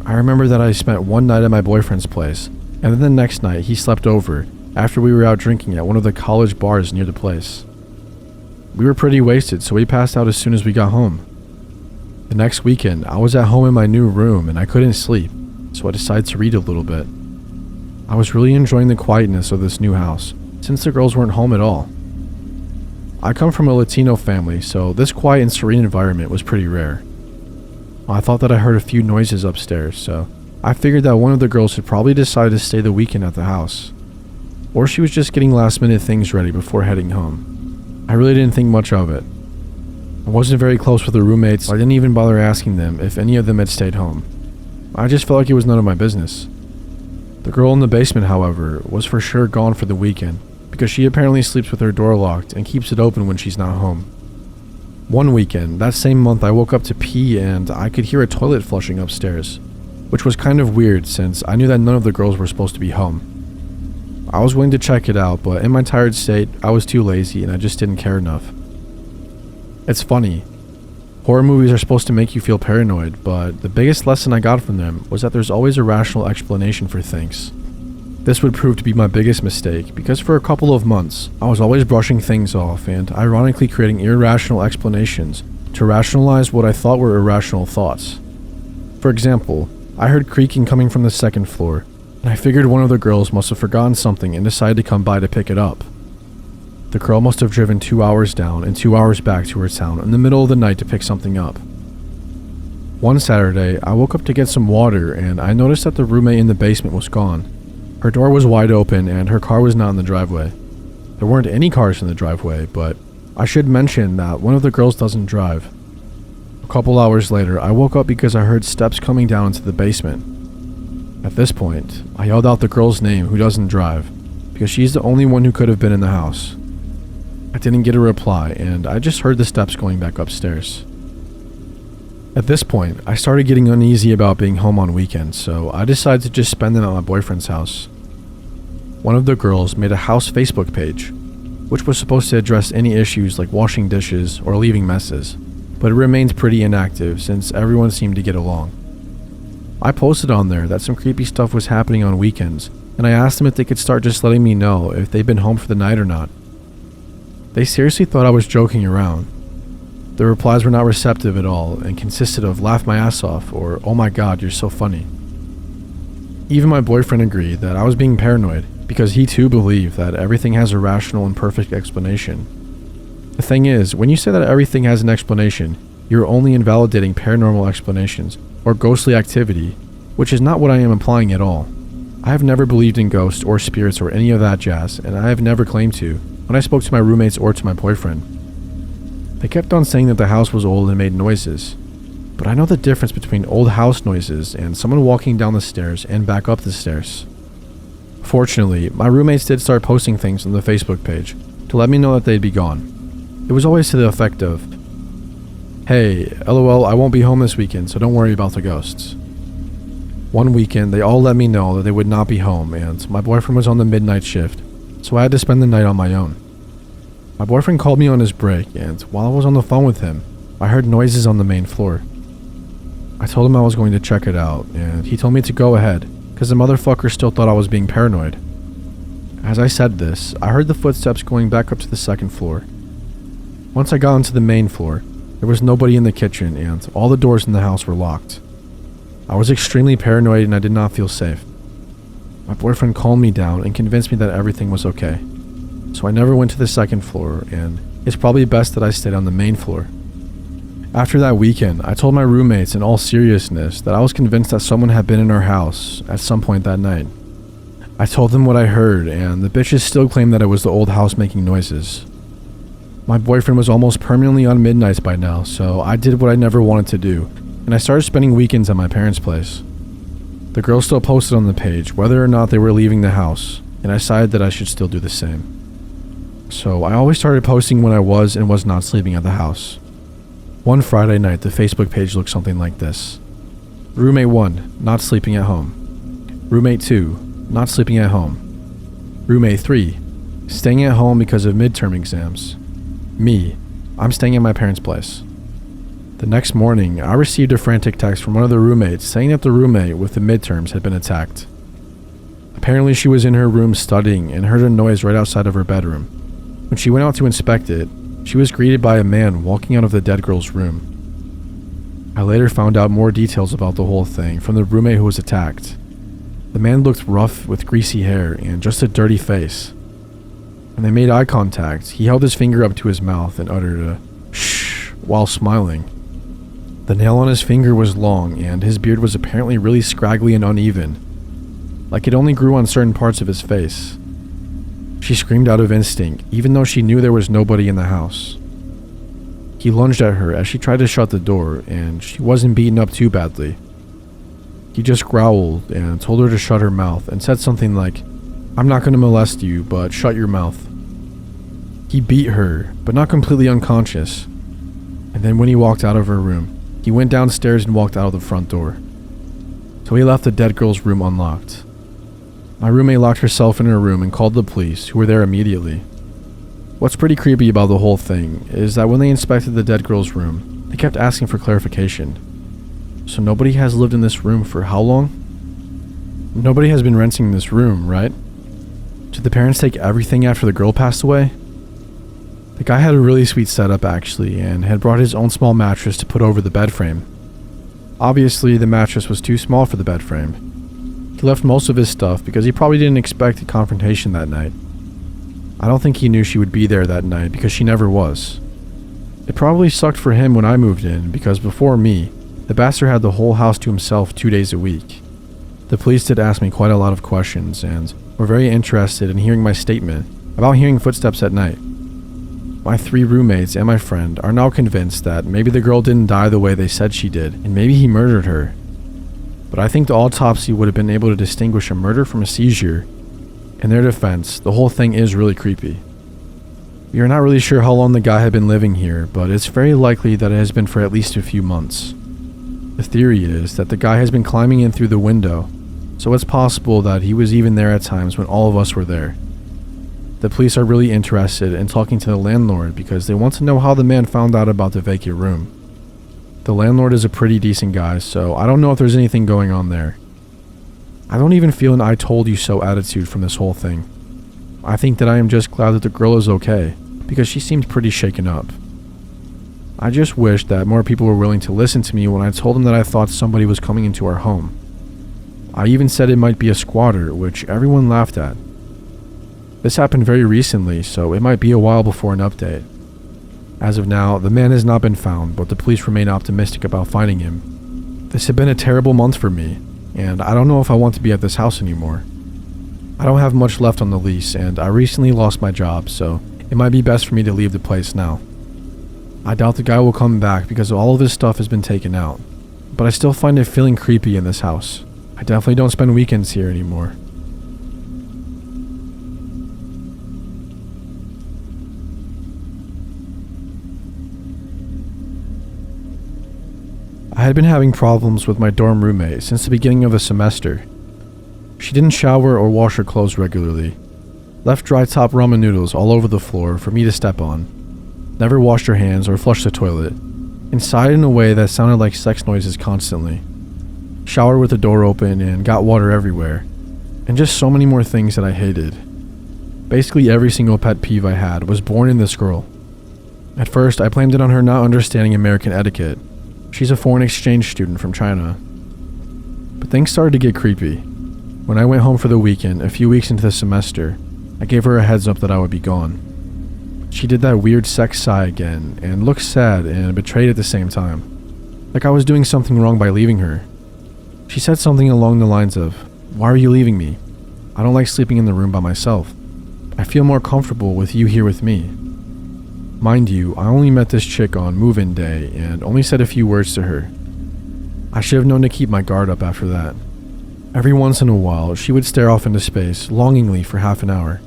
I remember that I spent one night at my boyfriend's place, and then the next night he slept over after we were out drinking at one of the college bars near the place. We were pretty wasted, so we passed out as soon as we got home. The next weekend, I was at home in my new room and I couldn't sleep, so I decided to read a little bit. I was really enjoying the quietness of this new house, since the girls weren't home at all. I come from a Latino family, so this quiet and serene environment was pretty rare. I thought that I heard a few noises upstairs, so I figured that one of the girls had probably decided to stay the weekend at the house, or she was just getting last-minute things ready before heading home. I really didn't think much of it. I wasn't very close with the roommates, so I didn't even bother asking them if any of them had stayed home. I just felt like it was none of my business. The girl in the basement, however, was for sure gone for the weekend, because she apparently sleeps with her door locked and keeps it open when she's not home. One weekend, that same month, I woke up to pee and I could hear a toilet flushing upstairs, which was kind of weird since I knew that none of the girls were supposed to be home. I was willing to check it out, but in my tired state, I was too lazy and I just didn't care enough. It's funny. Horror movies are supposed to make you feel paranoid, but the biggest lesson I got from them was that there's always a rational explanation for things. This would prove to be my biggest mistake, because for a couple of months, I was always brushing things off and ironically creating irrational explanations to rationalize what I thought were irrational thoughts. For example, I heard creaking coming from the 2nd floor, and I figured one of the girls must have forgotten something and decided to come by to pick it up. The girl must have driven 2 hours down and 2 hours back to her town in the middle of the night to pick something up. One Saturday, I woke up to get some water and I noticed that the roommate in the basement was gone. Her door was wide open and her car was not in the driveway. There weren't any cars in the driveway, but I should mention that one of the girls doesn't drive. A couple hours later, I woke up because I heard steps coming down into the basement. At this point, I yelled out the girl's name who doesn't drive, because she's the only one who could have been in the house. I didn't get a reply, and I just heard the steps going back upstairs. At this point, I started getting uneasy about being home on weekends, so I decided to just spend them at my boyfriend's house. One of the girls made a house Facebook page, which was supposed to address any issues like washing dishes or leaving messes, but it remained pretty inactive since everyone seemed to get along. I posted on there that some creepy stuff was happening on weekends, and I asked them if they could start just letting me know if they'd been home for the night or not. They seriously thought I was joking around. The replies were not receptive at all and consisted of laugh my ass off or oh my god, you're so funny. Even my boyfriend agreed that I was being paranoid because he too believed that everything has a rational and perfect explanation. The thing is, when you say that everything has an explanation, you're only invalidating paranormal explanations or ghostly activity, which is not what I am implying at all. I have never believed in ghosts or spirits or any of that jazz, and I have never claimed to when I spoke to my roommates or to my boyfriend. They kept on saying that the house was old and made noises, but I know the difference between old house noises and someone walking down the stairs and back up the stairs. Fortunately, my roommates did start posting things on the Facebook page to let me know that they'd be gone. It was always to the effect of, "Hey, LOL, I won't be home this weekend, so don't worry about the ghosts." One weekend, they all let me know that they would not be home, and my boyfriend was on the midnight shift, so I had to spend the night on my own. My boyfriend called me on his break, and while I was on the phone with him, I heard noises on the main floor. I told him I was going to check it out, and he told me to go ahead, because the motherfucker still thought I was being paranoid. As I said this, I heard the footsteps going back up to the second floor. Once I got onto the main floor, there was nobody in the kitchen, and all the doors in the house were locked. I was extremely paranoid and I did not feel safe. My boyfriend calmed me down and convinced me that everything was okay. So I never went to the second floor, and it's probably best that I stayed on the main floor. After that weekend, I told my roommates in all seriousness that I was convinced that someone had been in our house at some point that night. I told them what I heard, and the bitches still claimed that it was the old house making noises. My boyfriend was almost permanently on midnights by now, so I did what I never wanted to do, and I started spending weekends at my parents' place. The girls still posted on the page whether or not they were leaving the house, and I decided that I should still do the same. So I always started posting when I was and was not sleeping at the house. One Friday night, the Facebook page looked something like this. Roommate 1, not sleeping at home. Roommate 2, not sleeping at home. Roommate 3, staying at home because of midterm exams. Me, I'm staying at my parents' place. The next morning, I received a frantic text from one of the roommates saying that the roommate with the midterms had been attacked. Apparently she was in her room studying and heard a noise right outside of her bedroom. When she went out to inspect it, she was greeted by a man walking out of the dead girl's room. I later found out more details about the whole thing from the roommate who was attacked. The man looked rough with greasy hair and just a dirty face. When they made eye contact, he held his finger up to his mouth and uttered a shh while smiling. The nail on his finger was long, and his beard was apparently really scraggly and uneven, like it only grew on certain parts of his face. She screamed out of instinct, even though she knew there was nobody in the house. He lunged at her as she tried to shut the door, and she wasn't beaten up too badly. He just growled and told her to shut her mouth and said something like, "I'm not going to molest you, but shut your mouth." He beat her, but not completely unconscious. And then when he walked out of her room, he went downstairs and walked out of the front door. So he left the dead girl's room unlocked. My roommate locked herself in her room and called the police, who were there immediately. What's pretty creepy about the whole thing is that when they inspected the dead girl's room, they kept asking for clarification. So nobody has lived in this room for how long? Nobody has been renting this room, right? Did the parents take everything after the girl passed away? The guy had a really sweet setup actually, and had brought his own small mattress to put over the bed frame. Obviously, the mattress was too small for the bed frame. He left most of his stuff because he probably didn't expect a confrontation that night. I don't think he knew she would be there that night because she never was. It probably sucked for him when I moved in because before me, the bastard had the whole house to himself 2 days a week. The police did ask me quite a lot of questions and were very interested in hearing my statement about hearing footsteps at night. My 3 roommates and my friend are now convinced that maybe the girl didn't die the way they said she did, and maybe he murdered her. But I think the autopsy would have been able to distinguish a murder from a seizure. In their defense, the whole thing is really creepy. We are not really sure how long the guy had been living here, but it's very likely that it has been for at least a few months. The theory is that the guy has been climbing in through the window, so it's possible that he was even there at times when all of us were there. The police are really interested in talking to the landlord because they want to know how the man found out about the vacant room. The landlord is a pretty decent guy, so I don't know if there's anything going on there. I don't even feel an "I told you so" attitude from this whole thing. I think that I am just glad that the girl is okay, because she seemed pretty shaken up. I just wish that more people were willing to listen to me when I told them that I thought somebody was coming into our home. I even said it might be a squatter, which everyone laughed at. This happened very recently, so it might be a while before an update. As of now, the man has not been found, but the police remain optimistic about finding him. This had been a terrible month for me, and I don't know if I want to be at this house anymore. I don't have much left on the lease, and I recently lost my job, so it might be best for me to leave the place now. I doubt the guy will come back because all of his stuff has been taken out, but I still find it feeling creepy in this house. I definitely don't spend weekends here anymore. I had been having problems with my dorm roommate since the beginning of the semester. She didn't shower or wash her clothes regularly, left dry top ramen noodles all over the floor for me to step on, never washed her hands or flushed the toilet, and sighed in a way that sounded like sex noises constantly, showered with the door open and got water everywhere, and just so many more things that I hated. Basically every single pet peeve I had was born in this girl. At first, I blamed it on her not understanding American etiquette. She's a foreign exchange student from China. But things started to get creepy. When I went home for the weekend, a few weeks into the semester, I gave her a heads up that I would be gone. She did that weird sex sigh again, and looked sad and betrayed at the same time, like I was doing something wrong by leaving her. She said something along the lines of, "Why are you leaving me? I don't like sleeping in the room by myself. I feel more comfortable with you here with me." Mind you, I only met this chick on move-in day and only said a few words to her. I should have known to keep my guard up after that. Every once in a while, she would stare off into space, longingly for half an hour.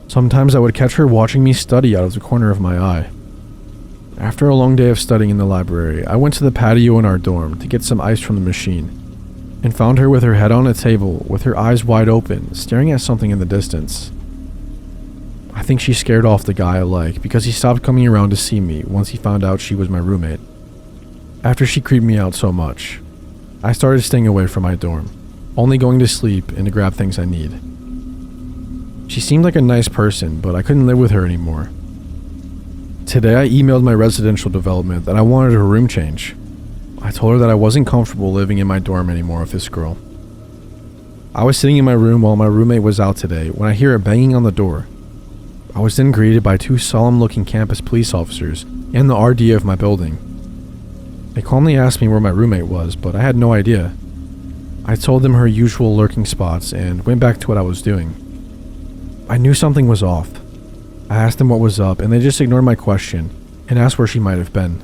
Sometimes I would catch her watching me study out of the corner of my eye. After a long day of studying in the library, I went to the patio in our dorm to get some ice from the machine, and found her with her head on a table, with her eyes wide open, staring at something in the distance. I think she scared off the guy I like because he stopped coming around to see me once he found out she was my roommate. After she creeped me out so much, I started staying away from my dorm, only going to sleep and to grab things I need. She seemed like a nice person, but I couldn't live with her anymore. Today I emailed my residential development that I wanted a room change. I told her that I wasn't comfortable living in my dorm anymore with this girl. I was sitting in my room while my roommate was out today when I hear a banging on the door. I was then greeted by two solemn-looking campus police officers and the RD of my building. They calmly asked me where my roommate was, but I had no idea. I told them her usual lurking spots and went back to what I was doing. I knew something was off. I asked them what was up, and they just ignored my question and asked where she might have been.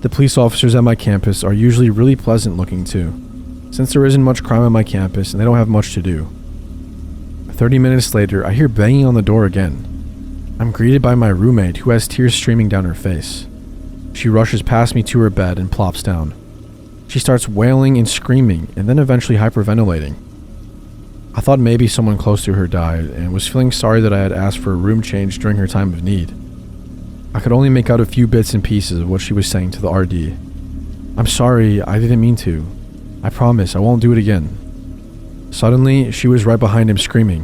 The police officers at my campus are usually really pleasant looking too, since there isn't much crime on my campus and they don't have much to do. 30 minutes later, I hear banging on the door again. I'm greeted by my roommate, who has tears streaming down her face. She rushes past me to her bed and plops down. She starts wailing and screaming, and then eventually hyperventilating. I thought maybe someone close to her died, and was feeling sorry that I had asked for a room change during her time of need. I could only make out a few bits and pieces of what she was saying to the RD. "I'm sorry, I didn't mean to. I promise I won't do it again." Suddenly, she was right behind him screaming,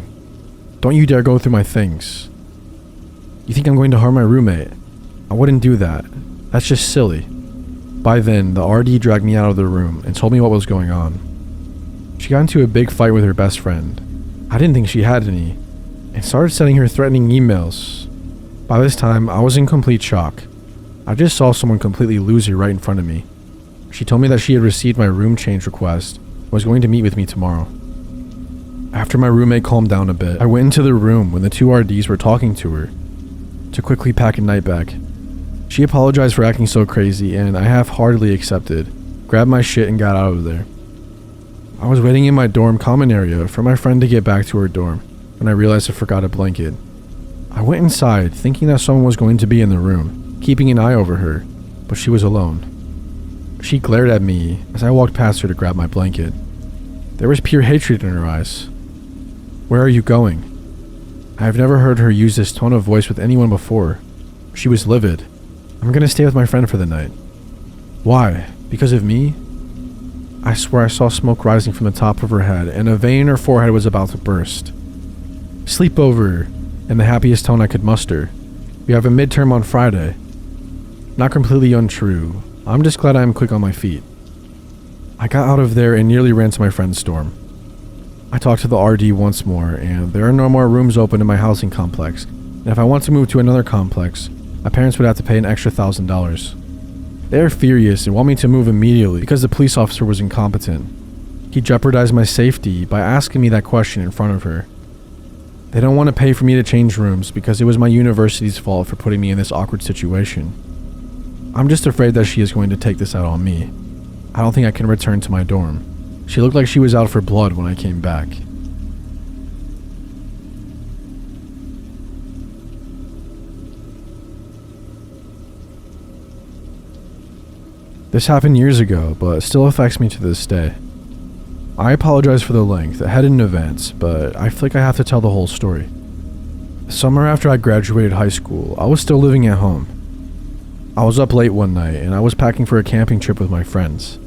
"Don't you dare go through my things. You think I'm going to harm my roommate? I wouldn't do that. That's just silly." By then, the RD dragged me out of the room and told me what was going on. She got into a big fight with her best friend. I didn't think she had any, and started sending her threatening emails. By this time, I was in complete shock. I just saw someone completely lose it right in front of me. She told me that she had received my room change request and was going to meet with me tomorrow. After my roommate calmed down a bit, I went into the room when the two RDs were talking to her to quickly pack a night bag. She apologized for acting so crazy, and I half-heartedly accepted, grabbed my shit, and got out of there. I was waiting in my dorm common area for my friend to get back to her dorm when I realized I forgot a blanket. I went inside, thinking that someone was going to be in the room, keeping an eye over her, but she was alone. She glared at me as I walked past her to grab my blanket. There was pure hatred in her eyes. "Where are you going?" I have never heard her use this tone of voice with anyone before. She was livid. "I'm gonna stay with my friend for the night." "Why? Because of me?" I swear I saw smoke rising from the top of her head, and a vein in her forehead was about to burst. "Sleepover," in the happiest tone I could muster. "We have a midterm on Friday." Not completely untrue. I'm just glad I am quick on my feet. I got out of there and nearly ran to my friend's dorm. I talked to the RD once more, and there are no more rooms open in my housing complex, and if I want to move to another complex, my parents would have to pay an extra $1,000. They are furious and want me to move immediately because the police officer was incompetent. He jeopardized my safety by asking me that question in front of her. They don't want to pay for me to change rooms because it was my university's fault for putting me in this awkward situation. I'm just afraid that she is going to take this out on me. I don't think I can return to my dorm. She looked like she was out for blood when I came back. This happened years ago, but still affects me to this day. I apologize for the length ahead in advance, but I feel like I have to tell the whole story. The summer after I graduated high school, I was still living at home. I was up late one night and I was packing for a camping trip with my friends.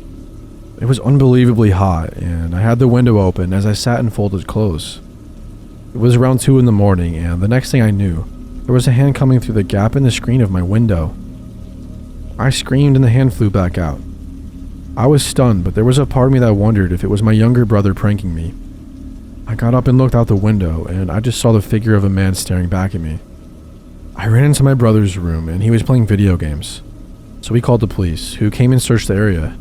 It was unbelievably hot and I had the window open as I sat and folded clothes. It was around 2 in the morning and the next thing I knew, there was a hand coming through the gap in the screen of my window. I screamed and the hand flew back out. I was stunned, but there was a part of me that wondered if it was my younger brother pranking me. I got up and looked out the window and I just saw the figure of a man staring back at me. I ran into my brother's room and he was playing video games. So we called the police, who came and searched the area.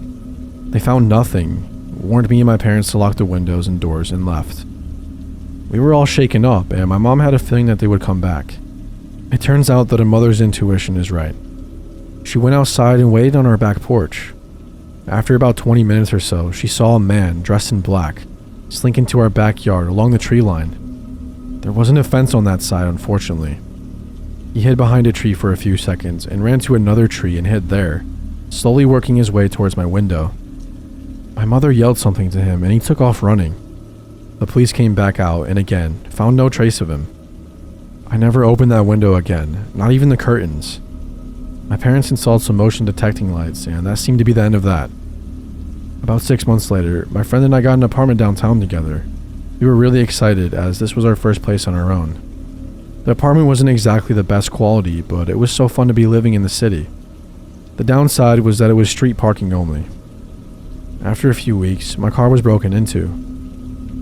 They found nothing, warned me and my parents to lock the windows and doors, and left. We were all shaken up and my mom had a feeling that they would come back. It turns out that a mother's intuition is right. She went outside and waited on our back porch. After about 20 minutes or so, she saw a man dressed in black slink into our backyard along the tree line. There wasn't a fence on that side, unfortunately. He hid behind a tree for a few seconds and ran to another tree and hid there, slowly working his way towards my window. My mother yelled something to him and he took off running. The police came back out and again found no trace of him. I never opened that window again, not even the curtains. My parents installed some motion detecting lights and that seemed to be the end of that. About 6 months later, my friend and I got an apartment downtown together. We were really excited as this was our first place on our own. The apartment wasn't exactly the best quality, but it was so fun to be living in the city. The downside was that it was street parking only. After a few weeks, my car was broken into.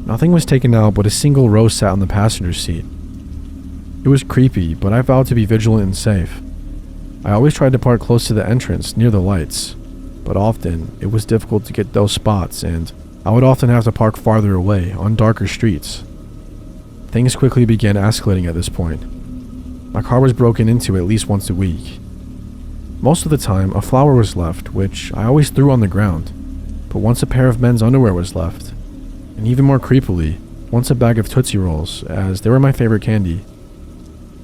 Nothing was taken out but a single rose sat on the passenger seat. It was creepy, but I vowed to be vigilant and safe. I always tried to park close to the entrance, near the lights, but often it was difficult to get those spots and I would often have to park farther away on darker streets. Things quickly began escalating at this point. My car was broken into at least once a week. Most of the time, a flower was left, which I always threw on the ground, but once a pair of men's underwear was left, and even more creepily, once a bag of THRLLs, as they were my favorite candy.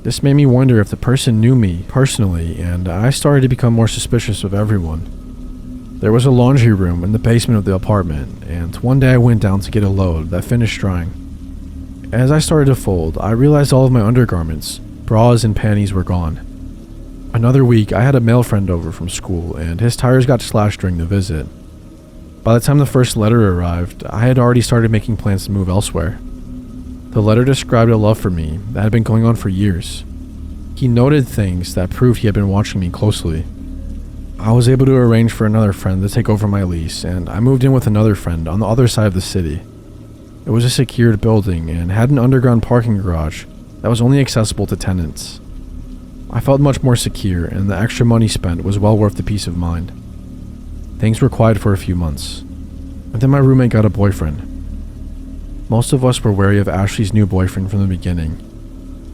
This made me wonder if the person knew me personally, and I started to become more suspicious of everyone. There was a laundry room in the basement of the apartment, and one day I went down to get a load that finished drying. As I started to fold, I realized all of my undergarments, bras, and panties were gone. Another week, I had a male friend over from school, and his tires got slashed during the visit. By the time the first letter arrived, I had already started making plans to move elsewhere. The letter described a love for me that had been going on for years. He noted things that proved he had been watching me closely. I was able to arrange for another friend to take over my lease, and I moved in with another friend on the other side of the city. It was a secured building and had an underground parking garage that was only accessible to tenants. I felt much more secure, and the extra money spent was well worth the peace of mind. Things were quiet for a few months, and then my roommate got a boyfriend. Most of us were wary of Ashley's new boyfriend from the beginning.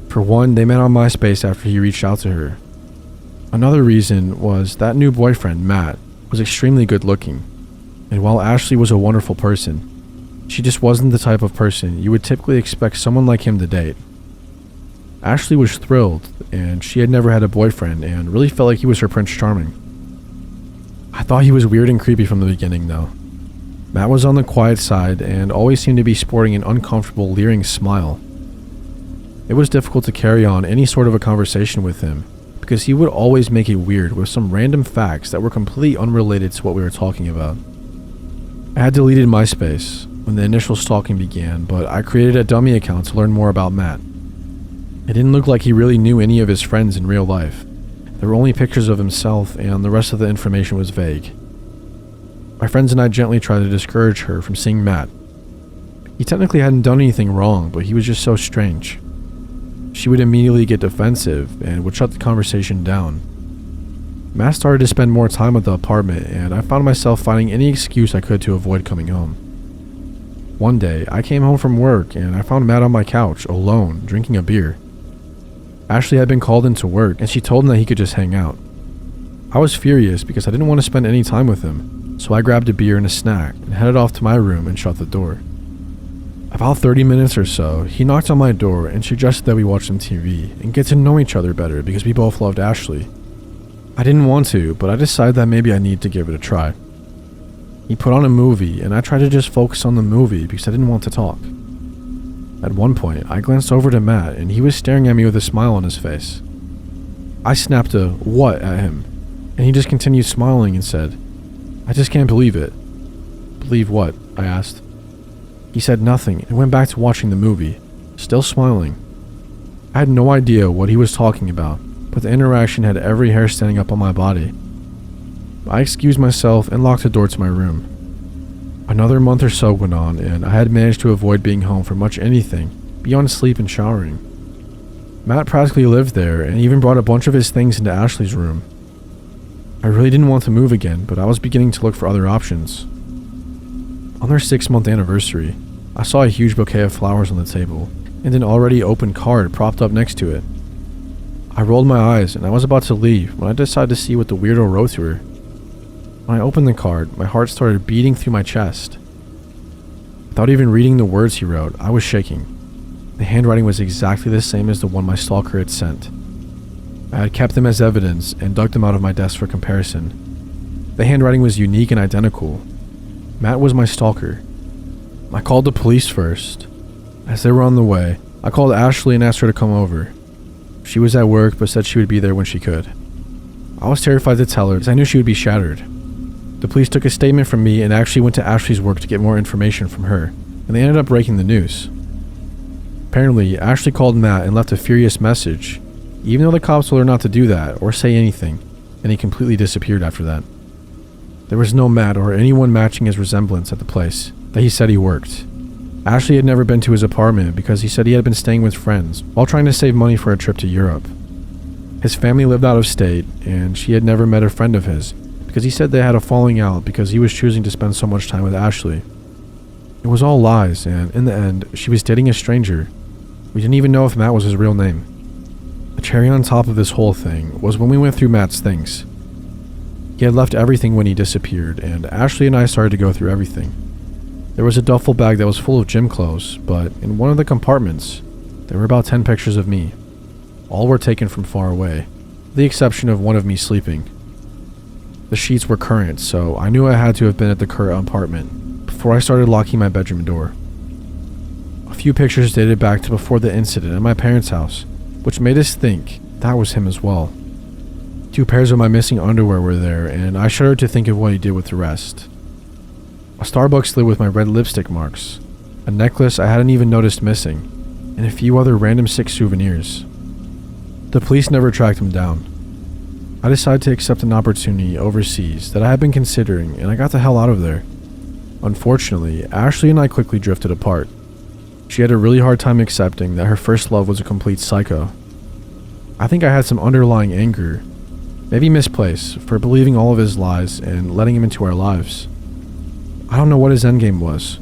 For one, they met on MySpace after he reached out to her. Another reason was that new boyfriend, Matt, was extremely good looking, and while Ashley was a wonderful person, she just wasn't the type of person you would typically expect someone like him to date. Ashley was thrilled, and she had never had a boyfriend and really felt like he was her Prince Charming. I thought he was weird and creepy from the beginning, though. Matt was on the quiet side and always seemed to be sporting an uncomfortable, leering smile. It was difficult to carry on any sort of a conversation with him because he would always make it weird with some random facts that were completely unrelated to what we were talking about. I had deleted MySpace when the initial stalking began, but I created a dummy account to learn more about Matt. It didn't look like he really knew any of his friends in real life. There were only pictures of himself, and the rest of the information was vague. My friends and I gently tried to discourage her from seeing Matt. He technically hadn't done anything wrong, but he was just so strange. She would immediately get defensive and would shut the conversation down. Matt started to spend more time at the apartment, and I found myself finding any excuse I could to avoid coming home. One day, I came home from work and I found Matt on my couch, alone, drinking a beer. Ashley had been called into work, and she told him that he could just hang out. I was furious because I didn't want to spend any time with him, so I grabbed a beer and a snack and headed off to my room and shut the door. About 30 minutes or so, he knocked on my door and suggested that we watch some TV and get to know each other better because we both loved Ashley. I didn't want to, but I decided that maybe I needed to give it a try. He put on a movie, and I tried to just focus on the movie because I didn't want to talk. At one point, I glanced over to Matt, and he was staring at me with a smile on his face. I snapped a "what" at him, and he just continued smiling and said, "I just can't believe it." "Believe what?" I asked. He said nothing and went back to watching the movie, still smiling. I had no idea what he was talking about, but the interaction had every hair standing up on my body. I excused myself and locked the door to my room. Another month or so went on, and I had managed to avoid being home for much anything beyond sleep and showering. Matt practically lived there and even brought a bunch of his things into Ashley's room. I really didn't want to move again, but I was beginning to look for other options. On their 6-month anniversary, I saw a huge bouquet of flowers on the table and an already opened card propped up next to it. I rolled my eyes and I was about to leave when I decided to see what the weirdo wrote to her. When I opened the card, my heart started beating through my chest. Without even reading the words he wrote, I was shaking. The handwriting was exactly the same as the one my stalker had sent. I had kept them as evidence and dug them out of my desk for comparison. The handwriting was unique and identical. Matt was my stalker. I called the police first. As they were on the way, I called Ashley and asked her to come over. She was at work but said she would be there when she could. I was terrified to tell her because I knew she would be shattered. The police took a statement from me and actually went to Ashley's work to get more information from her, and they ended up breaking the news. Apparently, Ashley called Matt and left a furious message, even though the cops told her not to do that or say anything, and he completely disappeared after that. There was no Matt or anyone matching his resemblance at the place that he said he worked. Ashley had never been to his apartment because he said he had been staying with friends while trying to save money for a trip to Europe. His family lived out of state, and she had never met a friend of his because he said they had a falling out because he was choosing to spend so much time with Ashley. It was all lies, and in the end, she was dating a stranger. We didn't even know if Matt was his real name. The cherry on top of this whole thing was when we went through Matt's things. He had left everything when he disappeared, and Ashley and I started to go through everything. There was a duffel bag that was full of gym clothes, but in one of the compartments, there were about 10 pictures of me. All were taken from far away, with the exception of one of me sleeping. The sheets were current, so I knew I had to have been at the current apartment before I started locking my bedroom door. A few pictures dated back to before the incident at my parents' house, which made us think that was him as well. 2 pairs of my missing underwear were there, and I shuddered to think of what he did with the rest. A Starbucks lid with my red lipstick marks, a necklace I hadn't even noticed missing, and a few other random sick souvenirs. The police never tracked him down. I decided to accept an opportunity overseas that I had been considering, and I got the hell out of there. Unfortunately, Ashley and I quickly drifted apart. She had a really hard time accepting that her first love was a complete psycho. I think I had some underlying anger, maybe misplaced, for believing all of his lies and letting him into our lives. I don't know what his endgame was.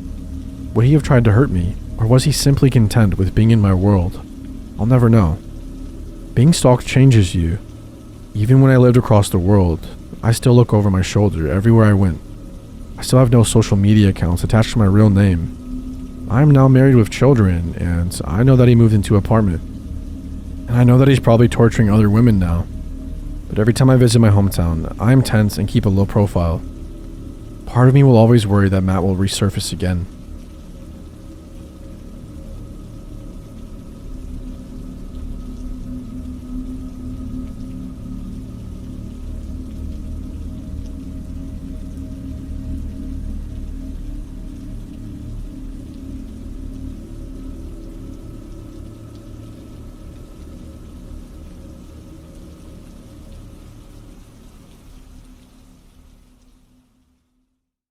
Would he have tried to hurt me, or was he simply content with being in my world? I'll never know. Being stalked changes you. Even when I lived across the world, I still look over my shoulder everywhere I went. I still have no social media accounts attached to my real name. I am now married with children, and I know that he moved into an apartment. And I know that he's probably torturing other women now. But every time I visit my hometown, I'm tense and keep a low profile. Part of me will always worry that Matt will resurface again.